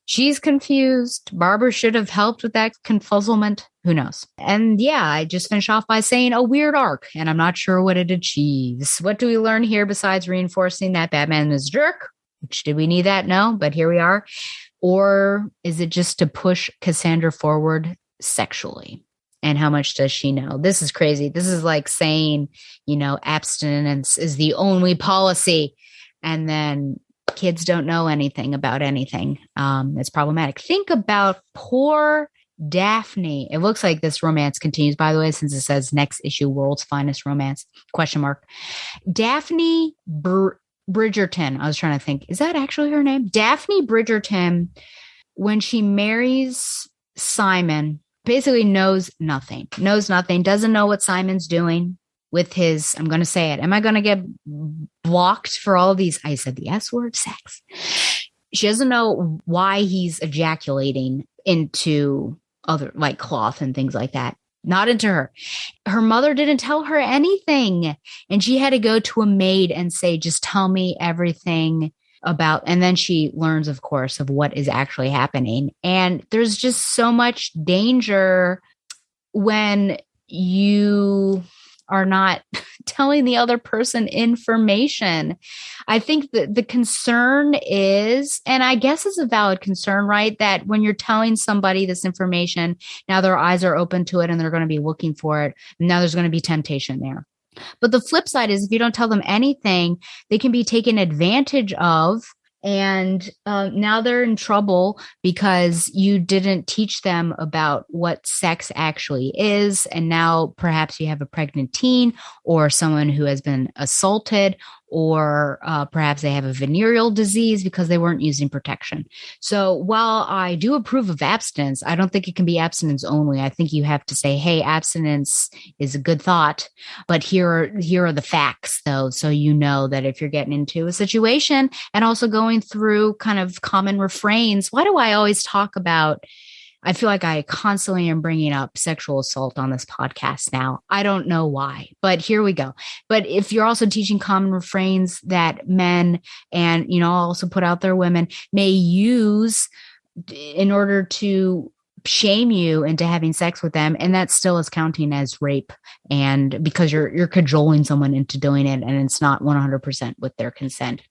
She's confused. Barbara should have helped with that confuzzlement. Who knows? And yeah, I just finish off by saying a weird arc, and I'm not sure what it achieves. What do we learn here besides reinforcing that Batman is a jerk? Which, did we need that? No, but here we are. Or is it just to push Cassandra forward sexually? And how much does she know? This is crazy. This is like saying, abstinence is the only policy. And then kids don't know anything about anything. It's problematic. Think about poor Daphne. It looks like this romance continues, by the way, since it says next issue, World's Finest Romance, ? Daphne Bridgerton. I was trying to think, is that actually her name? Daphne Bridgerton, when she marries Simon, basically knows nothing, doesn't know what Simon's doing with his, I'm going to say it. Am I going to get blocked for all of these? I said the S word, sex. She doesn't know why he's ejaculating into other, like cloth and things like that. Not into her. Her mother didn't tell her anything. And she had to go to a maid and say, just tell me everything about, and then she learns, of course, of what is actually happening. And there's just so much danger when you are not telling the other person information. I think that the concern is, and I guess it's a valid concern, right? That when you're telling somebody this information, now their eyes are open to it and they're going to be looking for it. Now there's going to be temptation there. But the flip side is if you don't tell them anything, they can be taken advantage of. And now they're in trouble because you didn't teach them about what sex actually is. And now perhaps you have a pregnant teen or someone who has been assaulted, or perhaps they have a venereal disease because they weren't using protection. So while I do approve of abstinence, I don't think it can be abstinence only. I think you have to say, hey, abstinence is a good thought, but here are the facts, though. So you know that if you're getting into a situation, and also going through kind of common refrains. Why do I always talk about, I feel like I constantly am bringing up sexual assault on this podcast now. I don't know why, but here we go. But if you're also teaching common refrains that men, and, I'll also put out there women, may use in order to shame you into having sex with them, and that still is counting as rape, and because you're cajoling someone into doing it, and it's not 100% with their consent.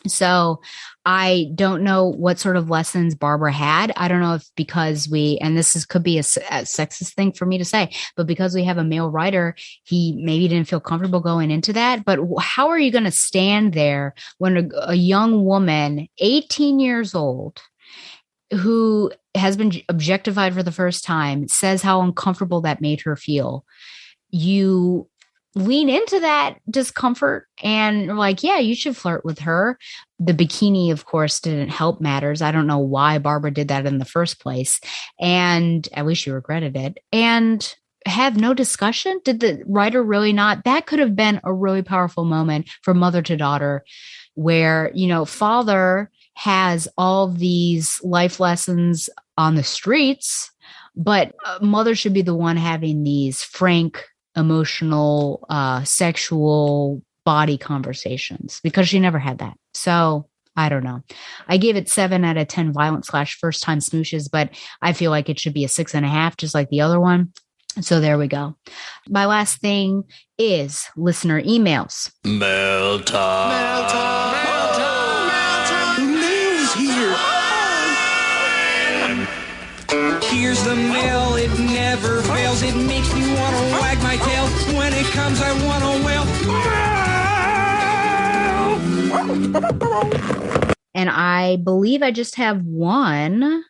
So I don't know what sort of lessons Barbara had. I don't know if because could be a sexist thing for me to say, but because we have a male writer, he maybe didn't feel comfortable going into that. But how are you going to stand there when a young woman, 18 years old, who has been objectified for the first time, says how uncomfortable that made her feel? You lean into that discomfort and you're like, yeah, you should flirt with her. The bikini, of course, didn't help matters. I don't know why Barbara did that in the first place. And at least she regretted it. And have no discussion. Did the writer really not? That could have been a really powerful moment for mother to daughter, where, father has all these life lessons on the streets, but mother should be the one having these frank, emotional, sexual body conversations, because she never had that. So I don't know. I gave it 7 out of 10 violent / first time smooches, but I feel like it should be a 6.5, just like the other one. So there we go. My last thing is listener emails. Mail time. Mail time. Mail time. Mail time. Mail's here. Here's the mail. It never fails. It makes me want to wag my tail. When it comes, I want to wail. And I believe I just have one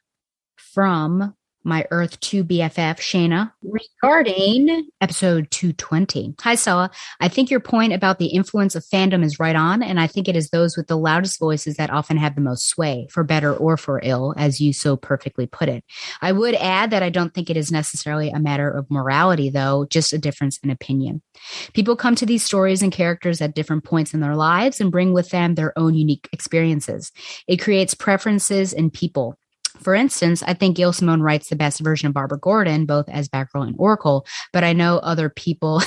from my Earth 2 BFF, Shayna, regarding episode 220. Hi, Stella. I think your point about the influence of fandom is right on, and I think it is those with the loudest voices that often have the most sway, for better or for ill, as you so perfectly put it. I would add that I don't think it is necessarily a matter of morality, though, just a difference in opinion. People come to these stories and characters at different points in their lives and bring with them their own unique experiences. It creates preferences in people. For instance, I think Gail Simone writes the best version of Barbara Gordon, both as Batgirl and Oracle, but I know other people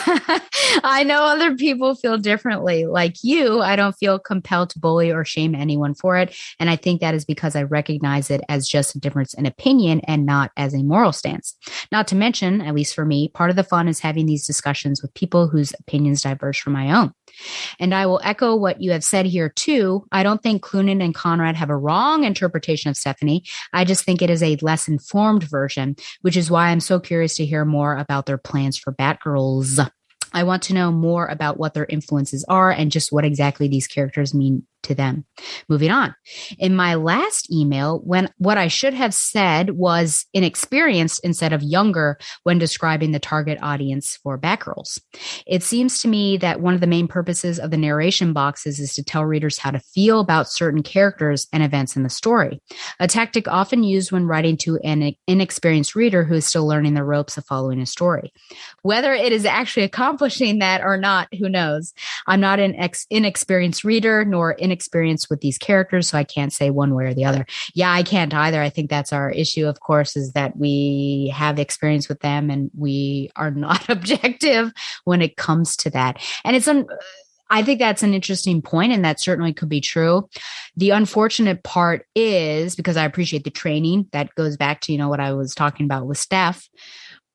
feel differently. Like you, I don't feel compelled to bully or shame anyone for it. And I think that is because I recognize it as just a difference in opinion and not as a moral stance. Not to mention, at least for me, part of the fun is having these discussions with people whose opinions diverge from my own. And I will echo what you have said here too. I don't think Cloonan and Conrad have a wrong interpretation of Stephanie. I just think it is a less informed version, which is why I'm so curious to hear more about their plans for Batgirls. I want to know more about what their influences are and just what exactly these characters mean to them. Moving on. In my last email, what I should have said was inexperienced instead of younger when describing the target audience for Batgirls. It seems to me that one of the main purposes of the narration boxes is to tell readers how to feel about certain characters and events in the story, a tactic often used when writing to an inexperienced reader who is still learning the ropes of following a story. Whether it is actually accomplishing that or not, who knows? I'm not an inexperienced reader nor inexperienced with these characters, so I can't say one way or the other. Yeah, I can't either. I think that's our issue, of course, is that we have experience with them and we are not objective when it comes to that. And I think that's an interesting point, and that certainly could be true. The unfortunate part is, because I appreciate the training, that goes back to, what I was talking about with Steph.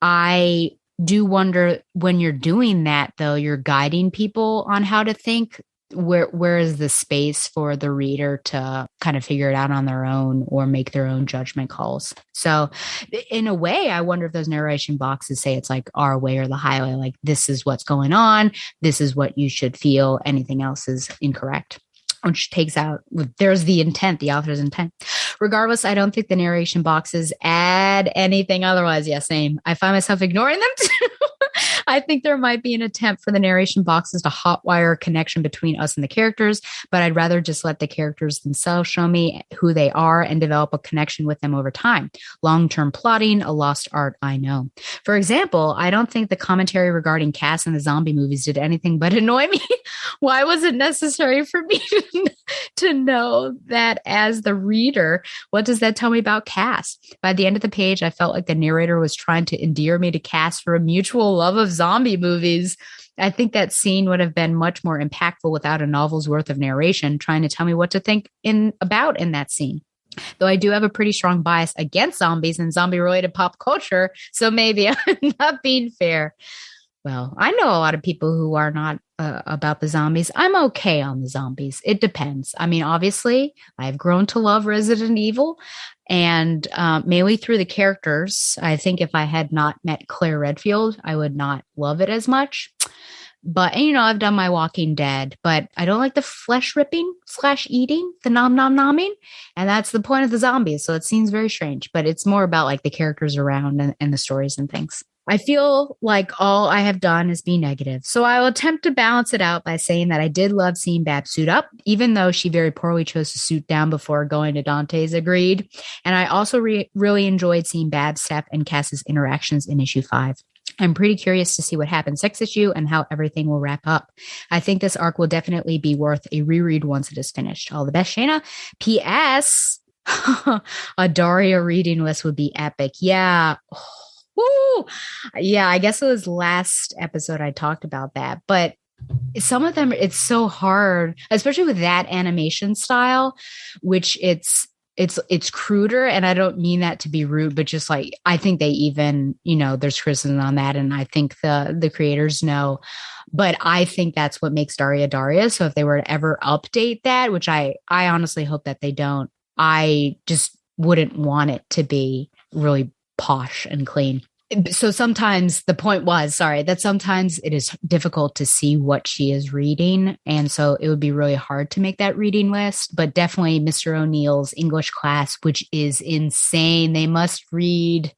I do wonder when you're doing that, though, you're guiding people on how to think. Where is the space for the reader to kind of figure it out on their own or make their own judgment calls? So in a way, I wonder if those narration boxes say it's like our way or the highway, like this is what's going on. This is what you should feel. Anything else is incorrect, which takes out, there's the intent, the author's intent. Regardless, I don't think the narration boxes add anything otherwise. Yeah, same. I find myself ignoring them too. I think there might be an attempt for the narration boxes to hotwire a connection between us and the characters, but I'd rather just let the characters themselves show me who they are and develop a connection with them over time. Long-term plotting, a lost art, I know. For example, I don't think the commentary regarding Cass in the zombie movies did anything but annoy me. Why was it necessary for me to know that as the reader? What does that tell me about Cass? By the end of the page, I felt like the narrator was trying to endear me to Cass for a mutual love of zombie movies. I think that scene would have been much more impactful without a novel's worth of narration trying to tell me what to think about in that scene. Though I do have a pretty strong bias against zombies and zombie-related pop culture, so maybe I'm not being fair. Well, I know a lot of people who are not about the zombies. I'm okay on the zombies. It depends. I mean, obviously, I've grown to love Resident Evil, and mainly through the characters. I think if I had not met Claire Redfield, I would not love it as much. But, I've done my Walking Dead, but I don't like the flesh ripping / eating, the nom nom nomming. And that's the point of the zombies. So it seems very strange, but it's more about like the characters around and the stories and things. I feel like all I have done is be negative. So I will attempt to balance it out by saying that I did love seeing Bab suit up, even though she very poorly chose to suit down before going to Dante's Agreed. And I also really enjoyed seeing Bab, Steph, and Cass's interactions in issue 5. I'm pretty curious to see what happens next issue and how everything will wrap up. I think this arc will definitely be worth a reread once it is finished. All the best, Shayna. P.S. A Daria reading list would be epic. Yeah. Woo! Yeah, I guess it was last episode I talked about that, but some of them, it's so hard, especially with that animation style, which it's cruder. And I don't mean that to be rude, but just like, I think they even, there's criticism on that. And I think the creators know, but I think that's what makes Daria. So if they were to ever update that, which I honestly hope that they don't, I just wouldn't want it to be really posh and clean. So sometimes the point was, that sometimes it is difficult to see what she is reading. And so it would be really hard to make that reading list, but definitely Mr. O'Neill's English class, which is insane. They must read,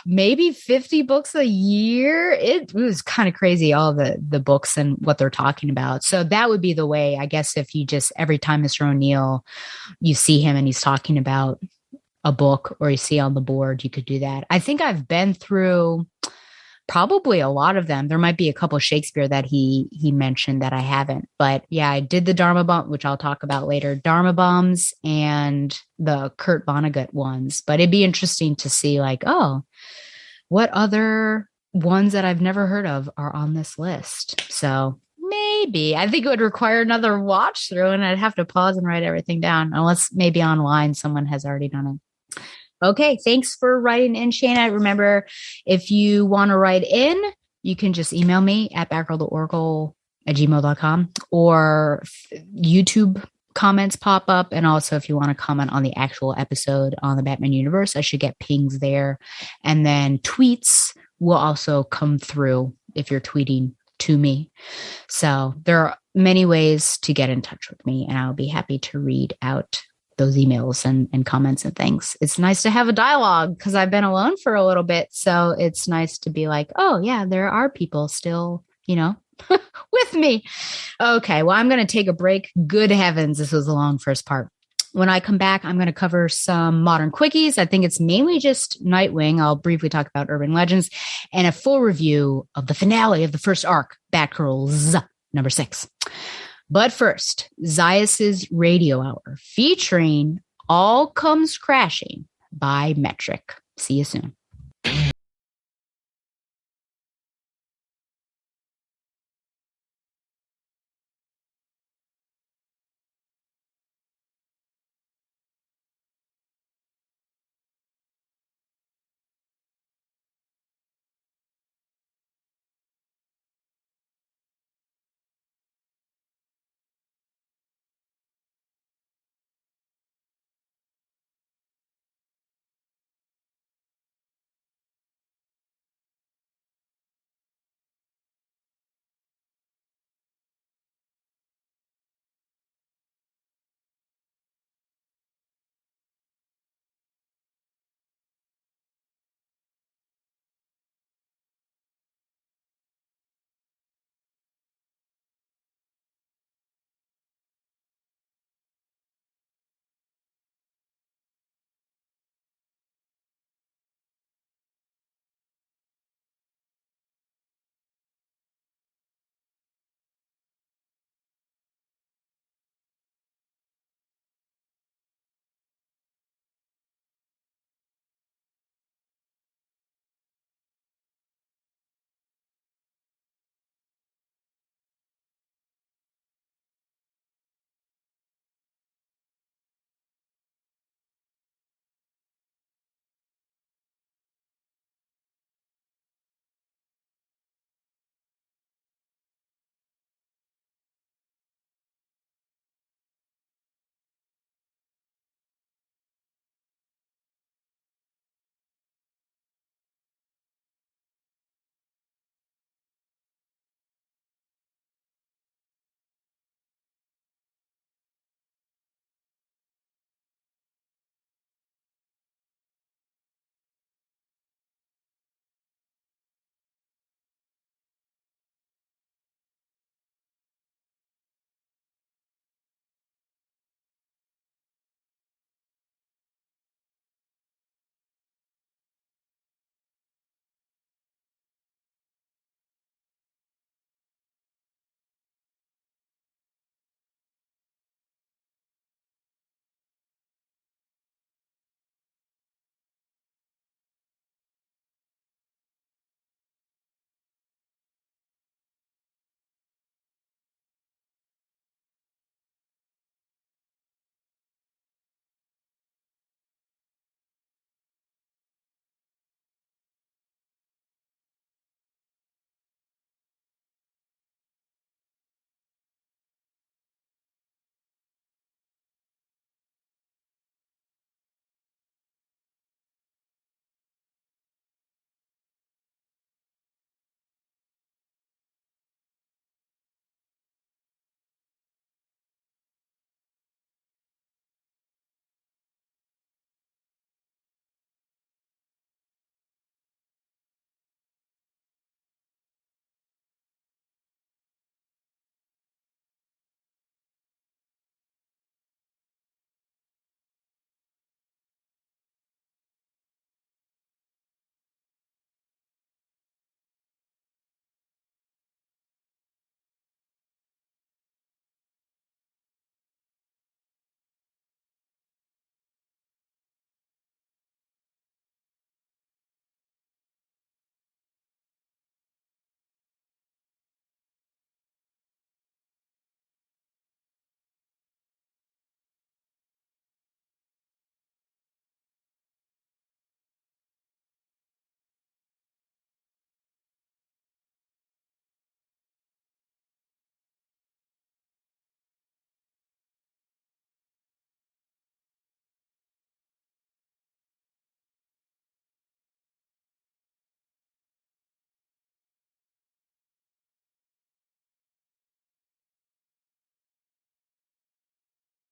maybe 50 books a year. It was kind of crazy, all the books and what they're talking about. So that would be the way, I guess, if you just, every time Mr. O'Neill, you see him and he's talking about a book or you see on the board, you could do that. I think I've been through probably a lot of them. There might be a couple of Shakespeare that he mentioned that I haven't. But yeah, I did the Dharma Bum, which I'll talk about later. Dharma Bums and the Kurt Vonnegut ones. But it'd be interesting to see like, oh, what other ones that I've never heard of are on this list. So maybe I think it would require another watch through and I'd have to pause and write everything down, unless maybe online someone has already done it. Okay, thanks for writing in, Shayna. Remember, if you want to write in, you can just email me at batgirltheoracle@gmail.com, or YouTube comments pop up. And also, if you want to comment on the actual episode on the Batman universe, I should get pings there. And then tweets will also come through if you're tweeting to me. So there are many ways to get in touch with me, and I'll be happy to read out those emails and comments and things. It's nice to have a dialogue because I've been alone for a little bit. So it's nice to be like, oh yeah, there are people still, with me. Okay. Well, I'm going to take a break. Good heavens. This was a long first part. When I come back, I'm going to cover some modern quickies. I think it's mainly just Nightwing. I'll briefly talk about Urban Legends and a full review of the finale of the first arc, Batgirl's number 6. But first, Zaius's Radio Hour featuring All Comes Crashing by Metric. See you soon.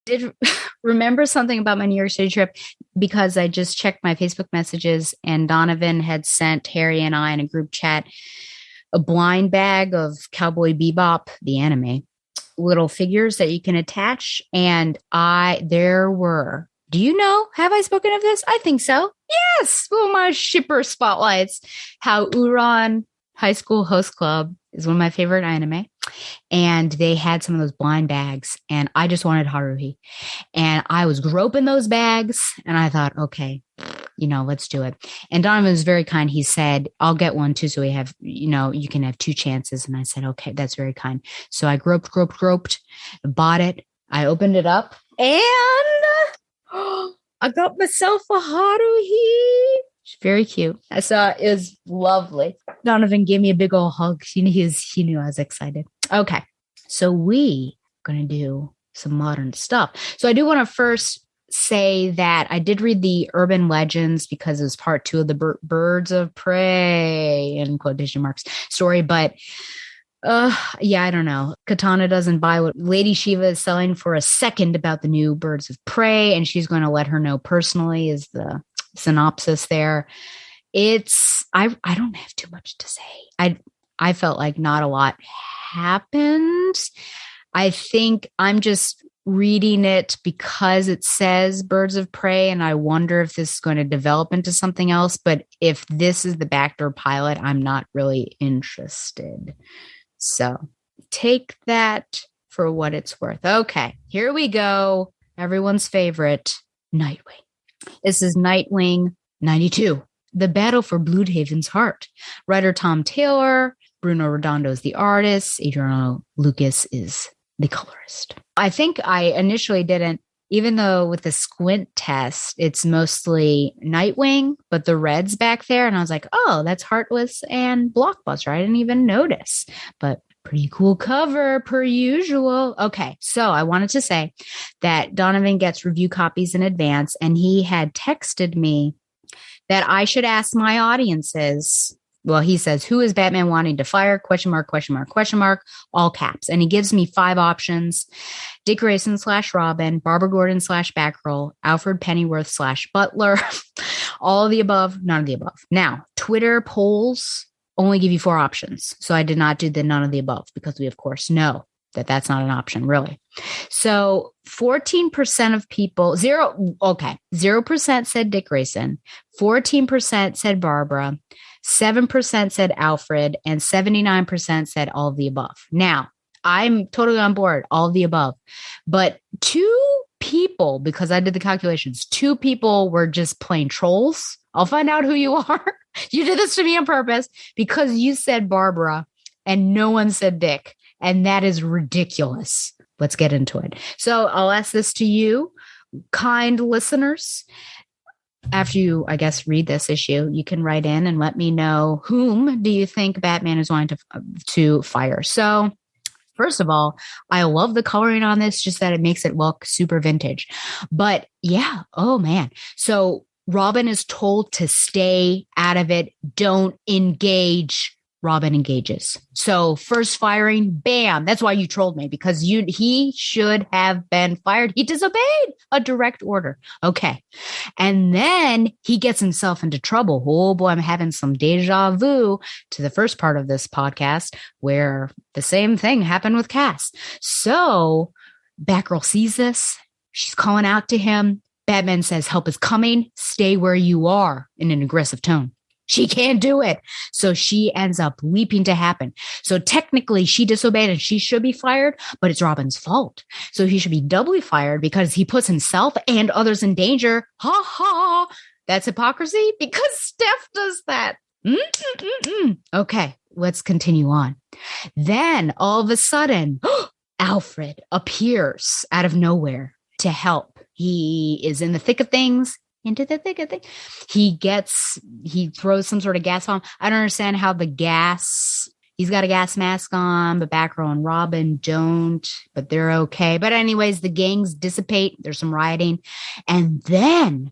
did remember something about my New York City trip because I just checked my Facebook messages and Donovan had sent Harry and I in a group chat a blind bag of Cowboy Bebop, the anime, little figures that you can attach. And there were, do you know, have I spoken of this? I think so. Yes. Well, my shipper spotlights, how Uran High School Host Club is one of my favorite anime. And they had some of those blind bags and I just wanted Haruhi. And I was groping those bags and I thought, okay, let's do it. And Donovan was very kind. He said, I'll get one too. So we have, you can have 2 chances. And I said, okay, that's very kind. So I groped, bought it. I opened it up and I got myself a Haruhi. She's very cute. I saw it was lovely. Donovan gave me a big old hug. He knew I was excited. Okay. So we are going to do some modern stuff. So I do want to first say that I did read the Urban Legends because it was part 2 of the Birds of Prey in quotation marks story. But I don't know. Katana doesn't buy what Lady Shiva is selling for a second about the new Birds of Prey. And she's going to let her know personally is the synopsis there. I don't have too much to say. I felt like not a lot happened. I think I'm just reading it because it says Birds of Prey and I wonder if this is going to develop into something else. But if this is the backdoor pilot, I'm not really interested. So take that for what it's worth. Okay, here we go. Everyone's favorite, Nightwing. This is Nightwing 92, The Battle for Bloodhaven's Heart. Writer Tom Taylor, Bruno Redondo is the artist, Adriano Lucas is the colorist. I think I initially didn't, even though with the squint test, it's mostly Nightwing, but the red's back there. And I was like, oh, that's Heartless and Blockbuster. I didn't even notice, but pretty cool cover per usual. Okay. So I wanted to say that Donovan gets review copies in advance and he had texted me that I should ask my audiences. Well, he says, who is Batman wanting to fire? ? All caps. And he gives me 5 options. Dick Grayson / Robin, Barbara Gordon / Batgirl, Alfred Pennyworth / Butler, all of the above, none of the above. Now, Twitter polls only give you 4 options. So I did not do the none of the above because we, of course, know that that's not an option, really. So 14% of people, 0% said Dick Grayson, 14% said Barbara, 7% said Alfred, and 79% said all of the above. Now, I'm totally on board, all of the above. But 2 people, because I did the calculations, 2 people were just plain trolls. I'll find out who you are. You did this to me on purpose because you said Barbara and no one said Dick. And that is ridiculous. Let's get into it. So I'll ask this to you, kind listeners. After you, I guess, read this issue, you can write in and let me know whom do you think Batman is wanting to fire. So first of all, I love the coloring on this, just that it makes it look super vintage. But yeah, oh man. So Robin is told to stay out of it. Don't engage. Robin engages. So first firing, bam. That's why you trolled me, because he should have been fired. He disobeyed a direct order. Okay. And then he gets himself into trouble. Oh boy, I'm having some deja vu to the first part of this podcast where the same thing happened with Cass. So Batgirl sees this. She's calling out to him. Batman says, help is coming. Stay where you are, in an aggressive tone. She can't do it. So she ends up leaping to happen. So technically she disobeyed and she should be fired, but it's Robin's fault. So he should be doubly fired because he puts himself and others in danger. Ha ha. That's hypocrisy because Steph does that. Okay, let's continue on. Then all of a sudden, Alfred appears out of nowhere to help. He is in the thick of things. Into the thick of things. He throws some sort of gas bomb. I don't understand how he's got a gas mask on, but Batgirl and Robin don't, but they're okay. But anyways, the gangs dissipate. There's some rioting. And then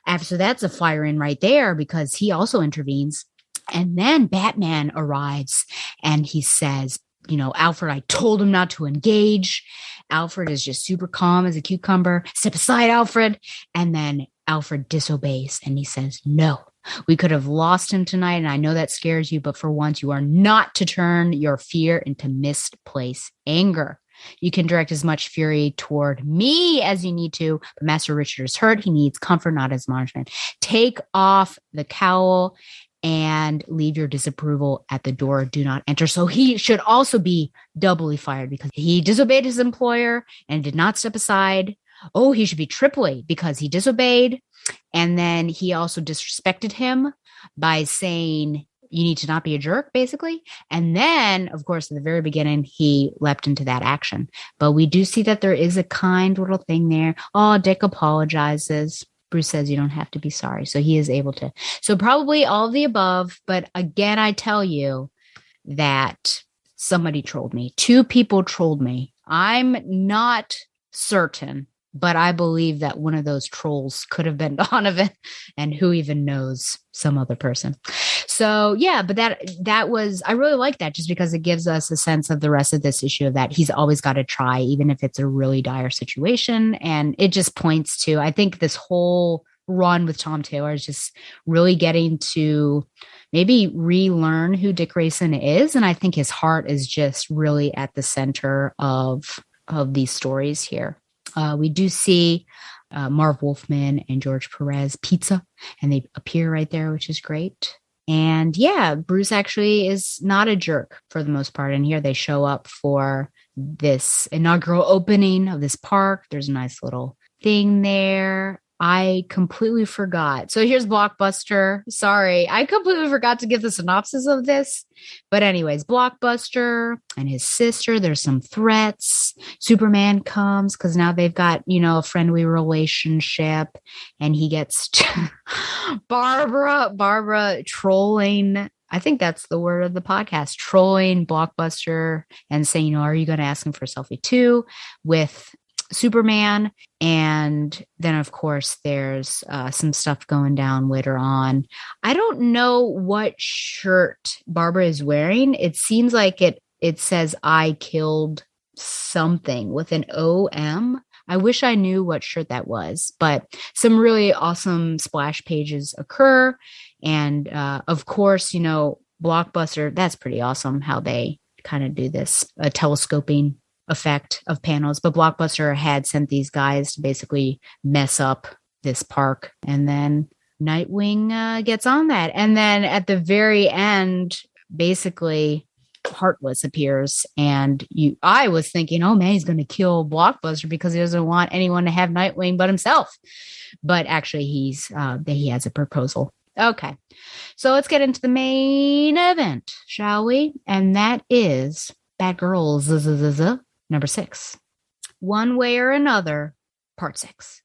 after that's a firing right there because he also intervenes. And then Batman arrives and he says, Alfred, I told him not to engage. Alfred is just super calm as a cucumber. Step aside, Alfred. And then Alfred disobeys and he says, no, we could have lost him tonight. And I know that scares you, but for once, you are not to turn your fear into misplaced anger. You can direct as much fury toward me as you need to, but Master Richard is hurt. He needs comfort, not admonishment. Take off the cowl and leave your disapproval at the door. Do not enter. So he should also be doubly fired because he disobeyed his employer and did not step aside. Oh, he should be triply because he disobeyed. And then he also disrespected him by saying, you need to not be a jerk, basically. And then, of course, at the very beginning, he leapt into that action. But we do see that there is a kind little thing there. Oh, Dick apologizes. Bruce says you don't have to be sorry. So he is able to. So probably all of the above. But again, I tell you that somebody trolled me. 2 people trolled me. I'm not certain, but I believe that one of those trolls could have been Donovan, and who even knows, some other person. So yeah, but that was, I really like that just because it gives us a sense of the rest of this issue, of that he's always got to try, even if it's a really dire situation. And it just points to, I think this whole run with Tom Taylor is just really getting to maybe relearn who Dick Grayson is. And I think his heart is just really at the center of these stories here. We do see Marv Wolfman and George Perez Pizza, and they appear right there, which is great. And yeah, Bruce actually is not a jerk for the most part. And here they show up for this inaugural opening of this park. There's a nice little thing there. I completely forgot. So here's Blockbuster. Sorry, I completely forgot to give the synopsis of this. But anyways, Blockbuster and his sister, there's some threats. Superman comes because now they've got, a friendly relationship. And he gets Barbara trolling. I think that's the word of the podcast, trolling Blockbuster and saying, are you going to ask him for a selfie too with Superman? And then of course there's some stuff going down later on. I don't know what shirt Barbara is wearing. It seems like it says I killed something with an OM. I wish I knew what shirt that was, but some really awesome splash pages occur. And of course, Blockbuster, that's pretty awesome how they kind of do this telescoping effect of panels. But Blockbuster had sent these guys to basically mess up this park. And then Nightwing gets on that. And then at the very end, basically Heartless appears. And I was thinking, oh man, he's going to kill Blockbuster because he doesn't want anyone to have Nightwing but himself. But actually he has a proposal. Okay, so let's get into the main event, shall we? And that is Batgirl number 6. One Way or Another, part 6.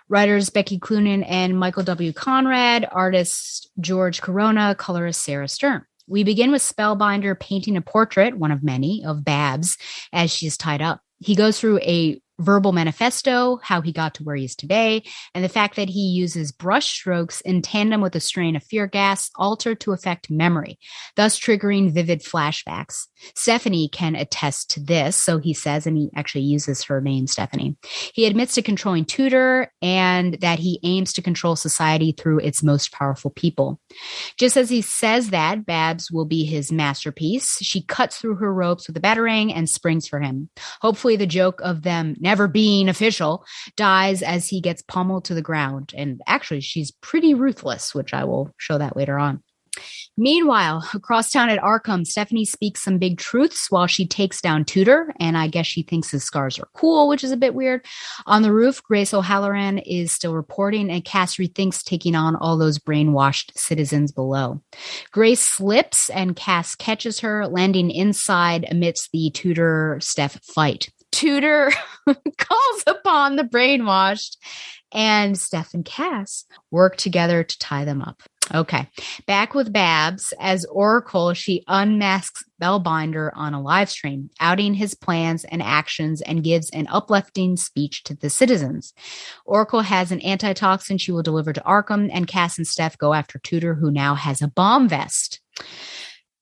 Writers Becky Cloonan and Michael W. Conrad, artist George Corona, colorist Sarah Stern. We begin with Spellbinder painting a portrait, one of many, of Babs as she's tied up. He goes through a verbal manifesto, how he got to where he is today, and the fact that he uses brush strokes in tandem with a strain of fear gas altered to affect memory, thus triggering vivid flashbacks. Stephanie can attest to this, so he says, and he actually uses her name, Stephanie. He admits to controlling Tudor and that he aims to control society through its most powerful people. Just as he says that, Babs will be his masterpiece. She cuts through her ropes with a batarang and springs for him. Hopefully the joke of them never being official dies as he gets pummeled to the ground. And actually, she's pretty ruthless, which I will show that later on. Meanwhile, across town at Arkham, Stephanie speaks some big truths while she takes down Tudor, and I guess she thinks his scars are cool, which is a bit weird. On the roof, Grace O'Halloran is still reporting, and Cass rethinks taking on all those brainwashed citizens below. Grace slips, and Cass catches her, landing inside amidst the Tudor-Steph fight. Tudor calls upon the brainwashed, and Steph and Cass work together to tie them up. Okay, back with Babs. As Oracle, she unmasks Spellbinder on a live stream, outing his plans and actions, and gives an uplifting speech to the citizens. Oracle has an antitoxin she will deliver to Arkham, and Cass and Steph go after Tudor, who now has a bomb vest.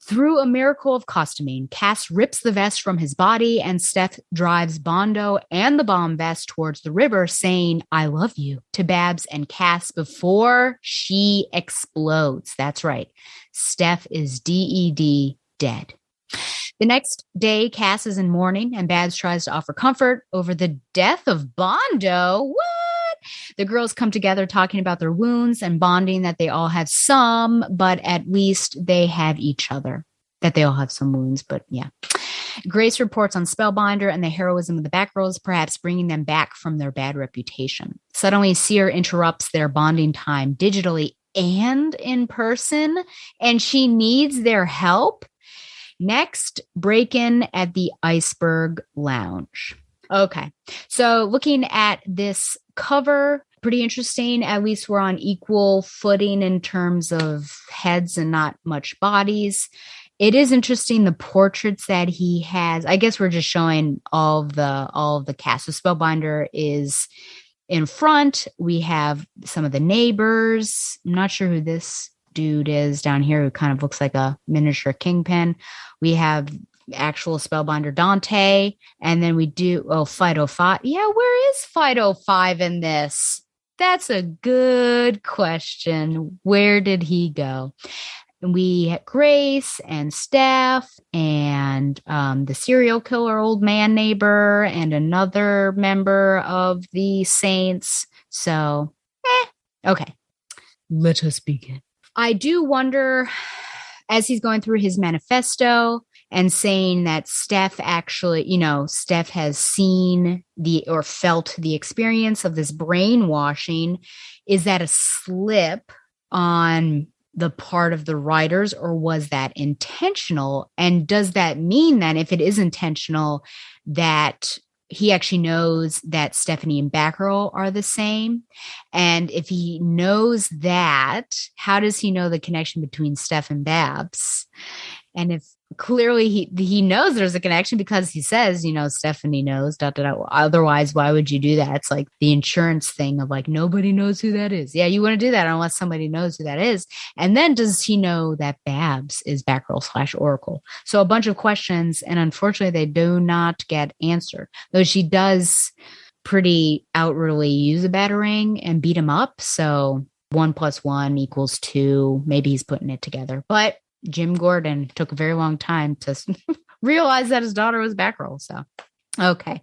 Through a miracle of costuming, Cass rips the vest from his body and Steph drives Bondo and the bomb vest towards the river, saying, "I love you," to Babs and Cass before she explodes. That's right. Steph is DED dead. The next day, Cass is in mourning and Babs tries to offer comfort over the death of Bondo. What? The girls come together talking about their wounds and bonding that they all have some, but at least they have each other. That they all have some wounds, but yeah. Grace reports on Spellbinder and the heroism of the Batgirls, perhaps bringing them back from their bad reputation. Suddenly, Seer interrupts their bonding time digitally and in person, and she needs their help. Next, break-in at the Iceberg Lounge. Okay, so looking at this cover, pretty interesting. At least we're on equal footing in terms of heads and not much bodies. It is interesting, the portraits that he has. I guess we're just showing all of the cast. So Spellbinder is in front. We have some of the neighbors. I'm not sure who this dude is down here who kind of looks like a miniature Kingpin. We have actual Spellbinder Dante, and then we do Fido 5. Yeah, where is Fido 5 in this? That's a good question. Where did he go? We had Grace and Steph and the serial killer old man neighbor and another member of the Saints. So, okay. Let us begin. I do wonder, as he's going through his manifesto and saying that Steph actually, Steph has seen or felt the experience of this brainwashing. Is that a slip on the part of the writers, or was that intentional? And does that mean that if it is intentional, that he actually knows that Stephanie and Batgirl are the same? And if he knows that, how does he know the connection between Steph and Babs? And if clearly he knows there's a connection because he says, Stephanie knows, otherwise, why would you do that? It's like the insurance thing of like, nobody knows who that is. Yeah, you want to do that unless somebody knows who that is. And then does he know that Babs is Batgirl/Oracle? So a bunch of questions, and unfortunately they do not get answered. Though she does pretty outwardly use a batarang and beat him up. So 1 + 1 = 2. Maybe he's putting it together. But Jim Gordon took a very long time to realize that his daughter was Batgirl. So, okay.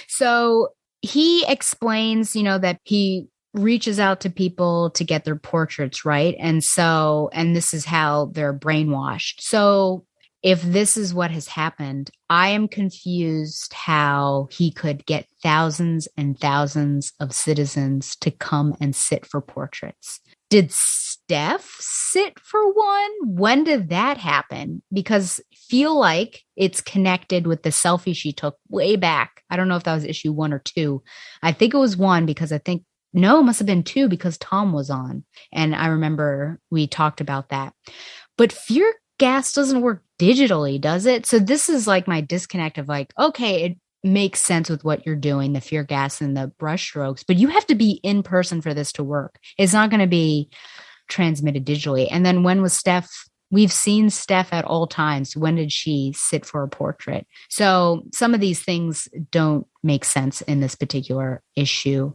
So he explains, that he reaches out to people to get their portraits, right? And this is how they're brainwashed. So if this is what has happened, I am confused how he could get thousands and thousands of citizens to come and sit for portraits. Did Steph sit for one? When did that happen? Because I feel like it's connected with the selfie she took way back. I don't know if that was issue 1 or 2. I think it was 1 because it must have been 2 because Tom was on. And I remember we talked about that. But fear gas doesn't work digitally, does it? So this is like my disconnect of like, okay, it makes sense with what you're doing, the fear gas and the brush strokes, but you have to be in person for this to work. It's not going to be transmitted digitally. And then when was Steph? We've seen Steph at all times. When did she sit for a portrait? So some of these things don't make sense in this particular issue.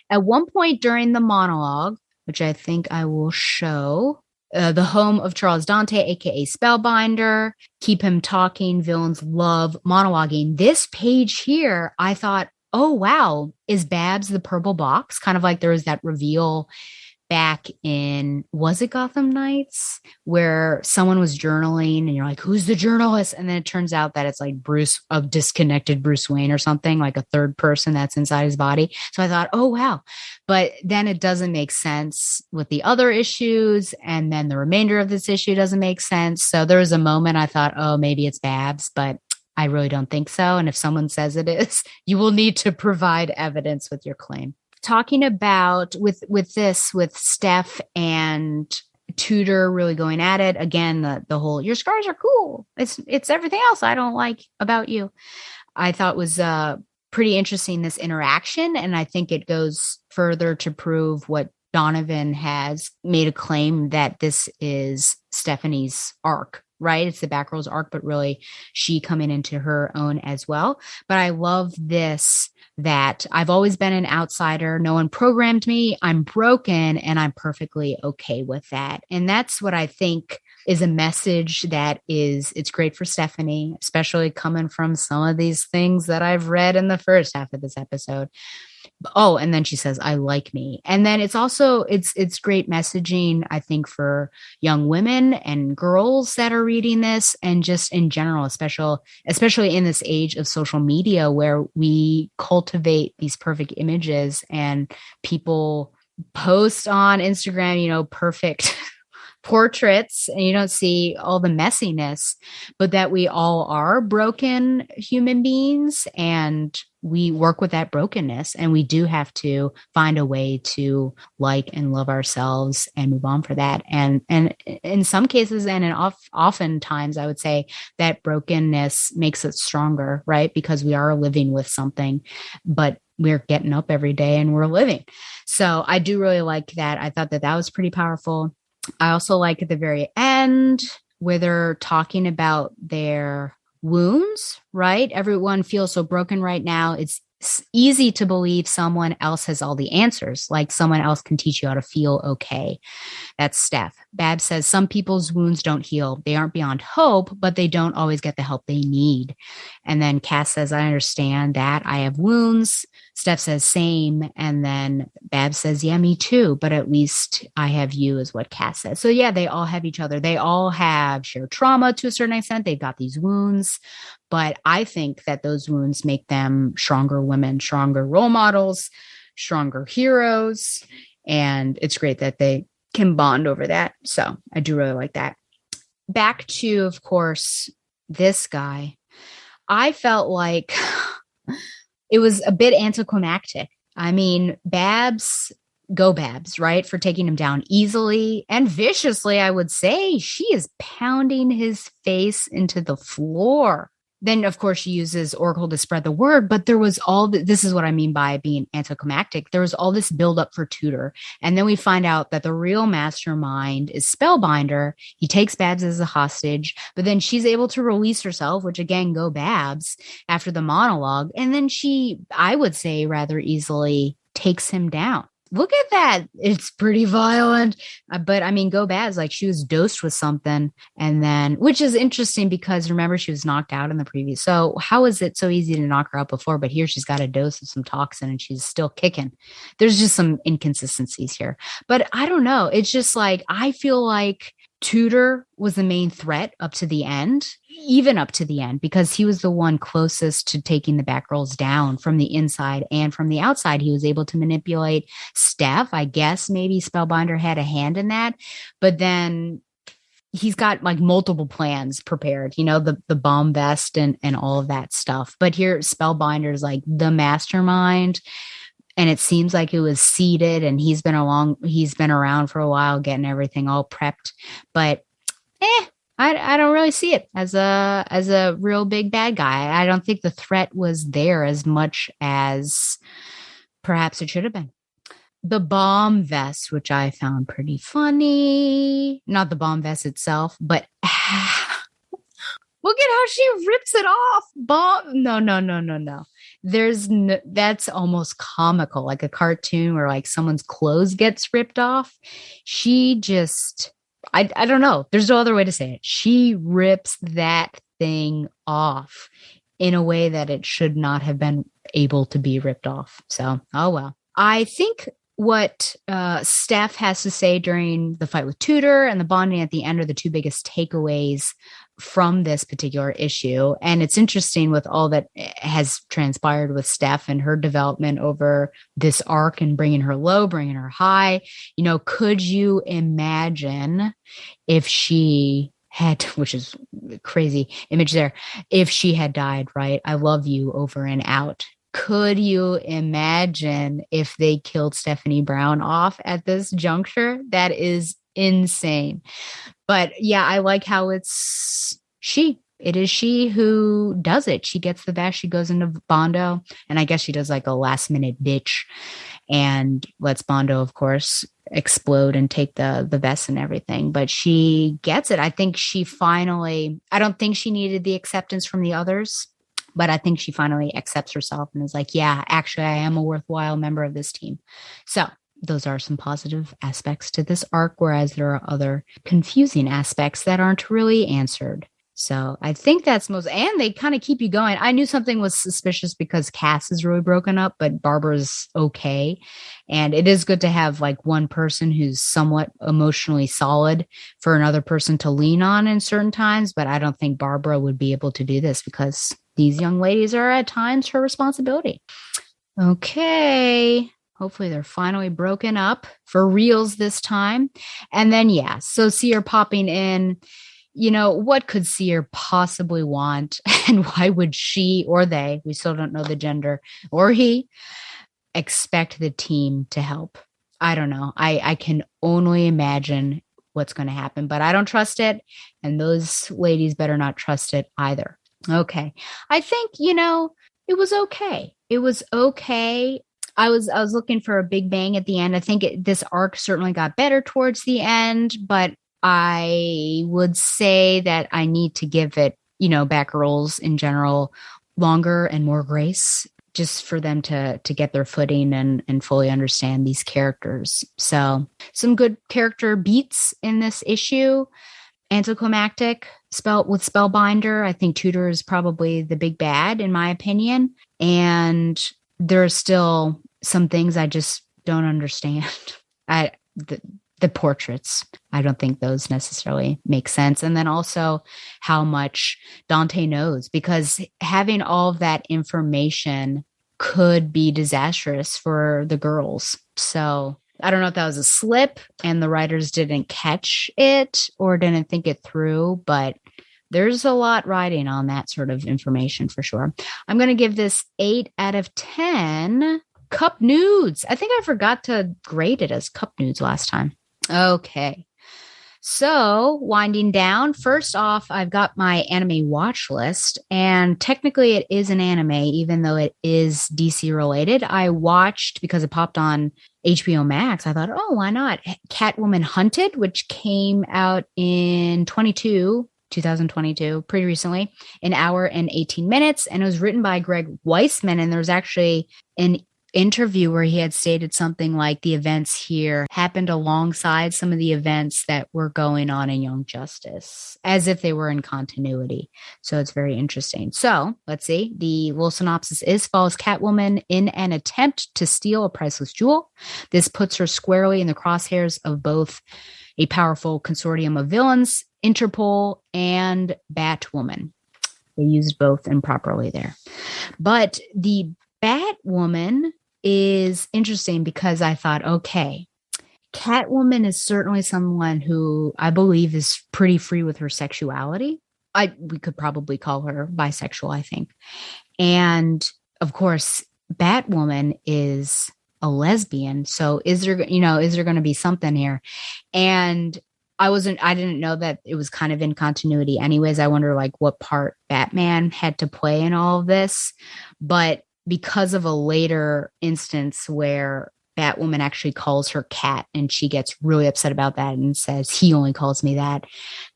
At one point during the monologue, which I think I will show, the home of Charles Dante, aka Spellbinder, keep him talking, villains love monologuing. This page here, I thought, oh wow, is Babs the purple box? Kind of like there was that reveal back in, was it Gotham Knights, where someone was journaling and you're like, who's the journalist? And then it turns out that it's like a disconnected Bruce Wayne or something, like a third person that's inside his body. So I thought, oh wow. But then it doesn't make sense with the other issues. And then the remainder of this issue doesn't make sense. So there was a moment I thought, oh, maybe it's Babs, but I really don't think so. And if someone says it is, you will need to provide evidence with your claim. Talking about with Steph and Tudor really going at it again, the whole your scars are cool. It's everything else I don't like about you. I thought was pretty interesting, this interaction, and I think it goes further to prove what Donovan has made a claim that this is Stephanie's arc, right? It's the Batgirl's arc, but really she coming into her own as well. But I love this, that I've always been an outsider. No one programmed me. I'm broken and I'm perfectly okay with that. And that's what I think is a message that it's great for Stephanie, especially coming from some of these things that I've read in the first half of this episode. Oh, and then she says, I like me. And then it's also, it's great messaging, I think, for young women and girls that are reading this, and just in general, especially in this age of social media where we cultivate these perfect images and people post on Instagram, perfect portraits, and you don't see all the messiness, but that we all are broken human beings and we work with that brokenness, and we do have to find a way to like and love ourselves and move on for that. And in some cases, and oftentimes, I would say that brokenness makes us stronger, right? Because we are living with something, but we're getting up every day and we're living. So I do really like that. I thought that was pretty powerful. I also like at the very end where they're talking about their wounds, right? Everyone feels so broken right now. It's easy to believe someone else has all the answers, like someone else can teach you how to feel okay. That's Steph. Babs says some people's wounds don't heal. They aren't beyond hope, but they don't always get the help they need. And then Cass says, I understand that. I have wounds. Steph says same. And then Babs says, yeah, me too. But at least I have you, is what Cass says. So yeah, they all have each other. They all have shared trauma to a certain extent. They've got these wounds. But I think that those wounds make them stronger women, stronger role models, stronger heroes. And it's great that they can bond over that. So I do really like that. Back to, of course, this guy. I felt like it was a bit anticlimactic. I mean, Babs, right? For taking him down easily and viciously, I would say. She is pounding his face into the floor. Then, of course, she uses Oracle to spread the word, but there was this is what I mean by being anticlimactic. There was all this buildup for Tudor. And then we find out that the real mastermind is Spellbinder. He takes Babs as a hostage, but then she's able to release herself, which again, go Babs, after the monologue. And then she, I would say, rather easily takes him down. Look at that. It's pretty violent. But I mean, go Babs, like she was dosed with something. And then, which is interesting because remember, she was knocked out in the previous. So how is it so easy to knock her out before? But here she's got a dose of some toxin and she's still kicking. There's just some inconsistencies here. But I don't know. It's just like, I feel like Tudor was the main threat up to the end, even up to the end, because he was the one closest to taking the Batgirls down from the inside and from the outside. He was able to manipulate Steph. I guess maybe Spellbinder had a hand in that, but then he's got like multiple plans prepared, the bomb vest and all of that stuff. But here Spellbinder's like the mastermind. And it seems like it was seeded and he's been around for a while getting everything all prepped. But I don't really see it as a real big bad guy. I don't think the threat was there as much as perhaps it should have been. The bomb vest, which I found pretty funny. Not the bomb vest itself, but look at how she rips it off. No. That's almost comical, like a cartoon where like someone's clothes gets ripped off. She just, I don't know. There's no other way to say it. She rips that thing off in a way that it should not have been able to be ripped off. So, oh well. I think what Steph has to say during the fight with Tudor and the bonding at the end are the two biggest takeaways from this particular issue. And it's interesting with all that has transpired with Steph and her development over this arc and bringing her low, bringing her high. Could you imagine if she had, which is crazy image there, if she had died, right? I love you over and out. Could you imagine if they killed Stephanie Brown off at this juncture? That is insane. But yeah, I like how it is she who does it. She gets the vest, she goes into Bondo, and I guess she does like a last minute ditch and lets Bondo, of course, explode and take the vest and everything. But she gets it. I think I don't think she needed the acceptance from the others, but I think she finally accepts herself and is like, yeah, actually, I am a worthwhile member of this team. So those are some positive aspects to this arc, whereas there are other confusing aspects that aren't really answered. So I think that's and they kind of keep you going. I knew something was suspicious because Cass is really broken up, but Barbara's okay. And it is good to have like one person who's somewhat emotionally solid for another person to lean on in certain times. But I don't think Barbara would be able to do this because these young ladies are at times her responsibility. Okay. Hopefully they're finally broken up for reals this time. And then, so Seer popping in. What could Seer possibly want? And why would she or they, we still don't know the gender, or he, expect the team to help? I don't know. I can only imagine what's going to happen, but I don't trust it. And those ladies better not trust it either. Okay. I think, it was okay. It was okay. I was looking for a big bang at the end. I think this arc certainly got better towards the end, but I would say that I need to give it, Batgirls in general, longer and more grace, just for them to get their footing and fully understand these characters. So some good character beats in this issue. Anticlimactic with Spellbinder. I think Tudor is probably the big bad in my opinion. And there are still some things I just don't understand. The portraits, I don't think those necessarily make sense. And then also how much Dante knows, because having all of that information could be disastrous for the girls. So I don't know if that was a slip and the writers didn't catch it or didn't think it through, but there's a lot riding on that sort of information for sure. I'm going to give this 8 out of 10 cup nudes. I think I forgot to grade it as cup nudes last time. Okay. So winding down, first off, I've got my anime watch list, and technically it is an anime, even though it is DC related. I watched because it popped on HBO Max. I thought, oh, why not? Catwoman Hunted, which came out in 2022, pretty recently, an hour and 18 minutes. And it was written by Greg Weisman. And there was actually an interview where he had stated something like the events here happened alongside some of the events that were going on in Young Justice, as if they were in continuity. So it's very interesting. So let's see. The little synopsis follows Catwoman in an attempt to steal a priceless jewel. This puts her squarely in the crosshairs of both a powerful consortium of villains, Interpol and Batwoman. They used both improperly there. But the Batwoman is interesting because I thought, okay, Catwoman is certainly someone who I believe is pretty free with her sexuality. We could probably call her bisexual, I think. And of course, Batwoman is a lesbian. So is there going to be something here? And I didn't know that it was kind of in continuity anyways. I wonder like what part Batman had to play in all of this. But because of a later instance where Batwoman actually calls her cat and she gets really upset about that and says, he only calls me that,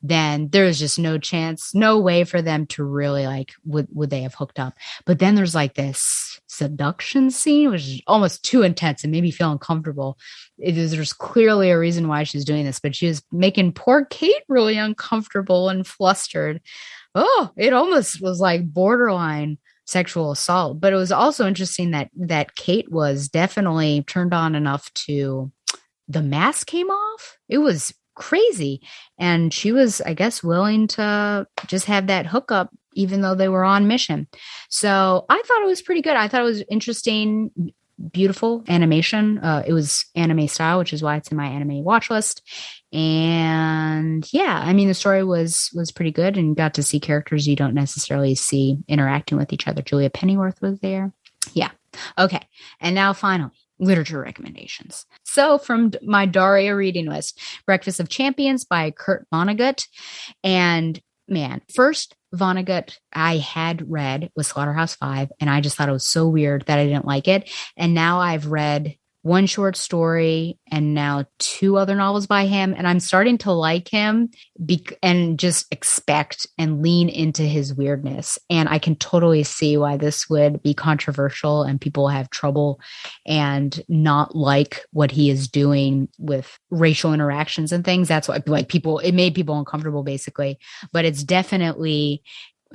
then there's just no chance, no way for them to really like, would they have hooked up? But then there's like this seduction scene, which is almost too intense and made me feel uncomfortable. There's clearly a reason why she's doing this, but she was making poor Kate really uncomfortable and flustered. Oh, it almost was like borderline sexual assault. But it was also interesting that Kate was definitely turned on enough to, the mask came off. It was crazy. And she was, I guess, willing to just have that hookup, even though they were on mission. So I thought it was pretty good. I thought it was interesting, beautiful animation. It was anime style, which is why it's in my anime watch list. And yeah, I mean, the story was pretty good and got to see characters you don't necessarily see interacting with each other. Julia Pennyworth was there. Yeah. Okay. And now finally, literature recommendations. So from my Daria reading list, Breakfast of Champions by Kurt Vonnegut. And man, first Vonnegut I had read was Slaughterhouse-Five, and I just thought it was so weird that I didn't like it. And now I've read one short story and now 2 other novels by him. And I'm starting to like him and just expect and lean into his weirdness. And I can totally see why this would be controversial and people have trouble and not like what he is doing with racial interactions and things. That's why it made people uncomfortable basically, but it's definitely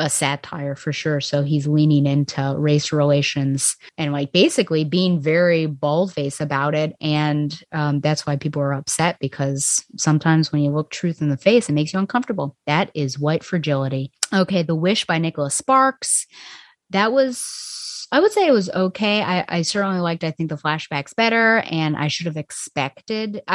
a satire for sure. So he's leaning into race relations and like basically being very bald-faced about it. And that's why people are upset, because sometimes when you look truth in the face, it makes you uncomfortable. That is White Fragility. Okay, The Wish by Nicholas Sparks. That was, I would say it was okay. I certainly liked, I think, the flashbacks better, and I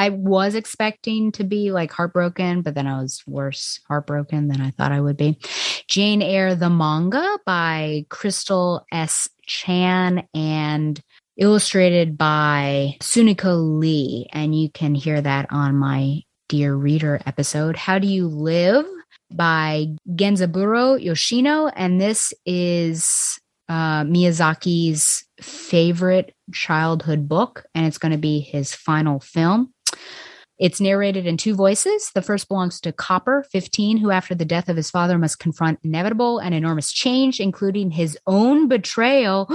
was expecting to be like heartbroken, but then I was worse heartbroken than I thought I would be. Jane Eyre, the manga by Crystal S. Chan and illustrated by Sunika Lee. And you can hear that on my Dear Reader episode. How Do You Live by Genzaburo Yoshino. And this is Miyazaki's favorite childhood book, and it's going to be his final film. It's narrated in 2 voices. The first belongs to Copper, 15, who after the death of his father must confront inevitable and enormous change, including his own betrayal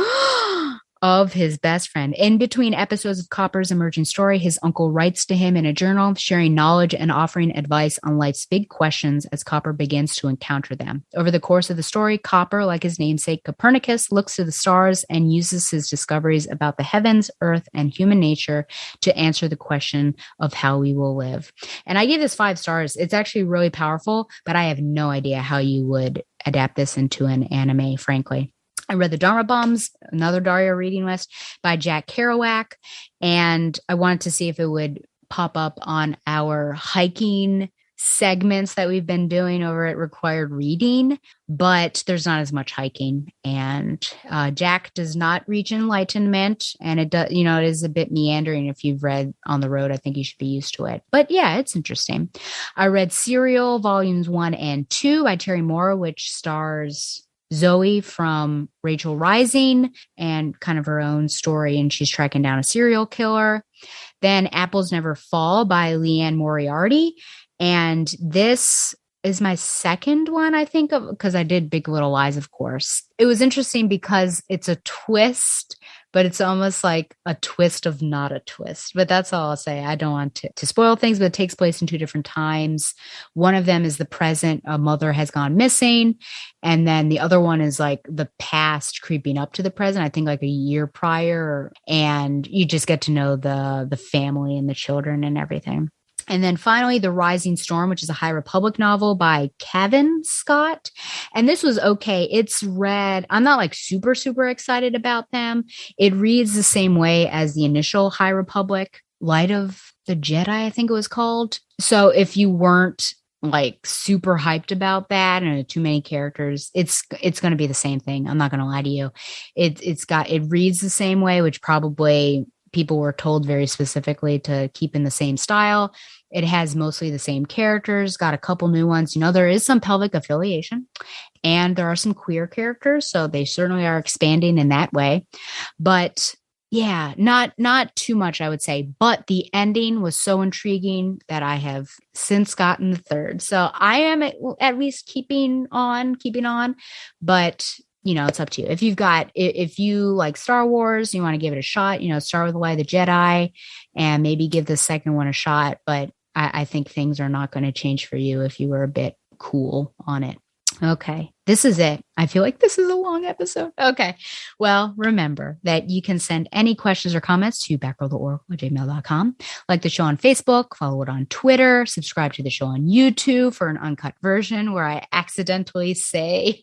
of his best friend. In between episodes of Copper's emerging story, his uncle writes to him in a journal, sharing knowledge and offering advice on life's big questions as Copper begins to encounter them. Over the course of the story, Copper, like his namesake Copernicus, looks to the stars and uses his discoveries about the heavens, earth, and human nature to answer the question of how we will live. And I give this 5 stars. It's actually really powerful, but I have no idea how you would adapt this into an anime, frankly. I read The Dharma Bombs, another Daria reading list by Jack Kerouac, and I wanted to see if it would pop up on our hiking segments that we've been doing over at Required Reading, but there's not as much hiking. And Jack does not reach enlightenment, and it does, it is a bit meandering. If you've read On the Road, I think you should be used to it. But yeah, it's interesting. I read Serial Volumes 1 and 2 by Terry Moore, which stars Zoe from Rachel Rising and kind of her own story, and she's tracking down a serial killer. Then Apples Never Fall by Leanne Moriarty. And this is my second one, I think, of because I did Big Little Lies, of course. It was interesting because it's a twist, but it's almost like a twist of not a twist. But that's all I'll say. I don't want to spoil things, but it takes place in 2 different times. One of them is the present, a mother has gone missing. And then the other one is like the past creeping up to the present, I think like a year prior. And you just get to know the family and the children and everything. And then finally, The Rising Storm, which is a High Republic novel by Kevin Scott. And this was okay. It's read, I'm not like super, super excited about them. It reads the same way as the initial High Republic, Light of the Jedi, I think it was called. So if you weren't like super hyped about that and too many characters, it's going to be the same thing. I'm not going to lie to you. It reads the same way, which probably people were told very specifically to keep in the same style. It has mostly the same characters, got a couple new ones. There is some pelvic affiliation and there are some queer characters. So they certainly are expanding in that way. But yeah, not too much, I would say. But the ending was so intriguing that I have since gotten the 3rd. So I am at least keeping on. But it's up to you. If you like Star Wars, you want to give it a shot, start with Light of the Jedi and maybe give the second one a shot. But I think things are not going to change for you if you were a bit cool on it. Okay, this is it. I feel like this is a long episode. Okay, well, remember that you can send any questions or comments to batgirltheoracle@gmail.com. Like the show on Facebook, follow it on Twitter, subscribe to the show on YouTube for an uncut version where I accidentally say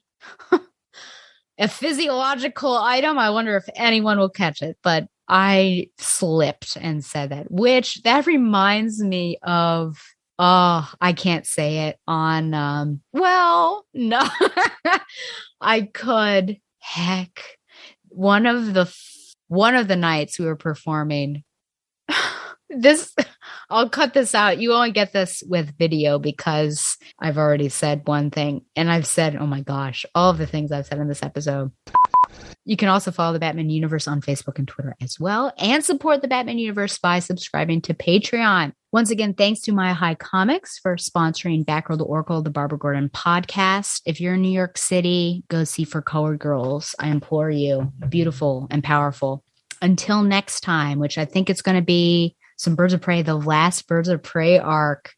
a physiological item. I wonder if anyone will catch it, but I slipped and said that, which that reminds me of, I can't say it on, no, I could, heck, one of the nights we were performing this, I'll cut this out. You only get this with video because I've already said one thing and I've said, oh my gosh, all of the things I've said in this episode. You can also follow the Batman Universe on Facebook and Twitter as well, and support the Batman Universe by subscribing to Patreon. Once again, thanks to Mile High Comics for sponsoring Batgirl the Oracle, the Barbara Gordon podcast. If you're in New York City, go see For Colored Girls. I implore you. Beautiful and powerful. Until next time, which I think it's going to be some Birds of Prey, the last Birds of Prey arc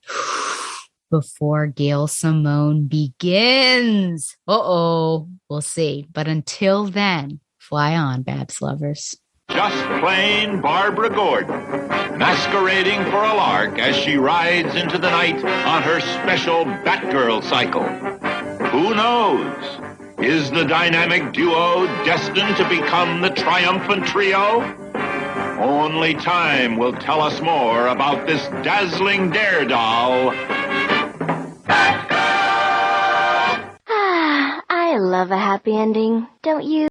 before Gail Simone begins. We'll see. But until then, fly on, Babs lovers. Just plain Barbara Gordon, masquerading for a lark as she rides into the night on her special Batgirl cycle. Who knows? Is the dynamic duo destined to become the triumphant trio? Only time will tell us more about this dazzling daredoll. I love a happy ending, don't you?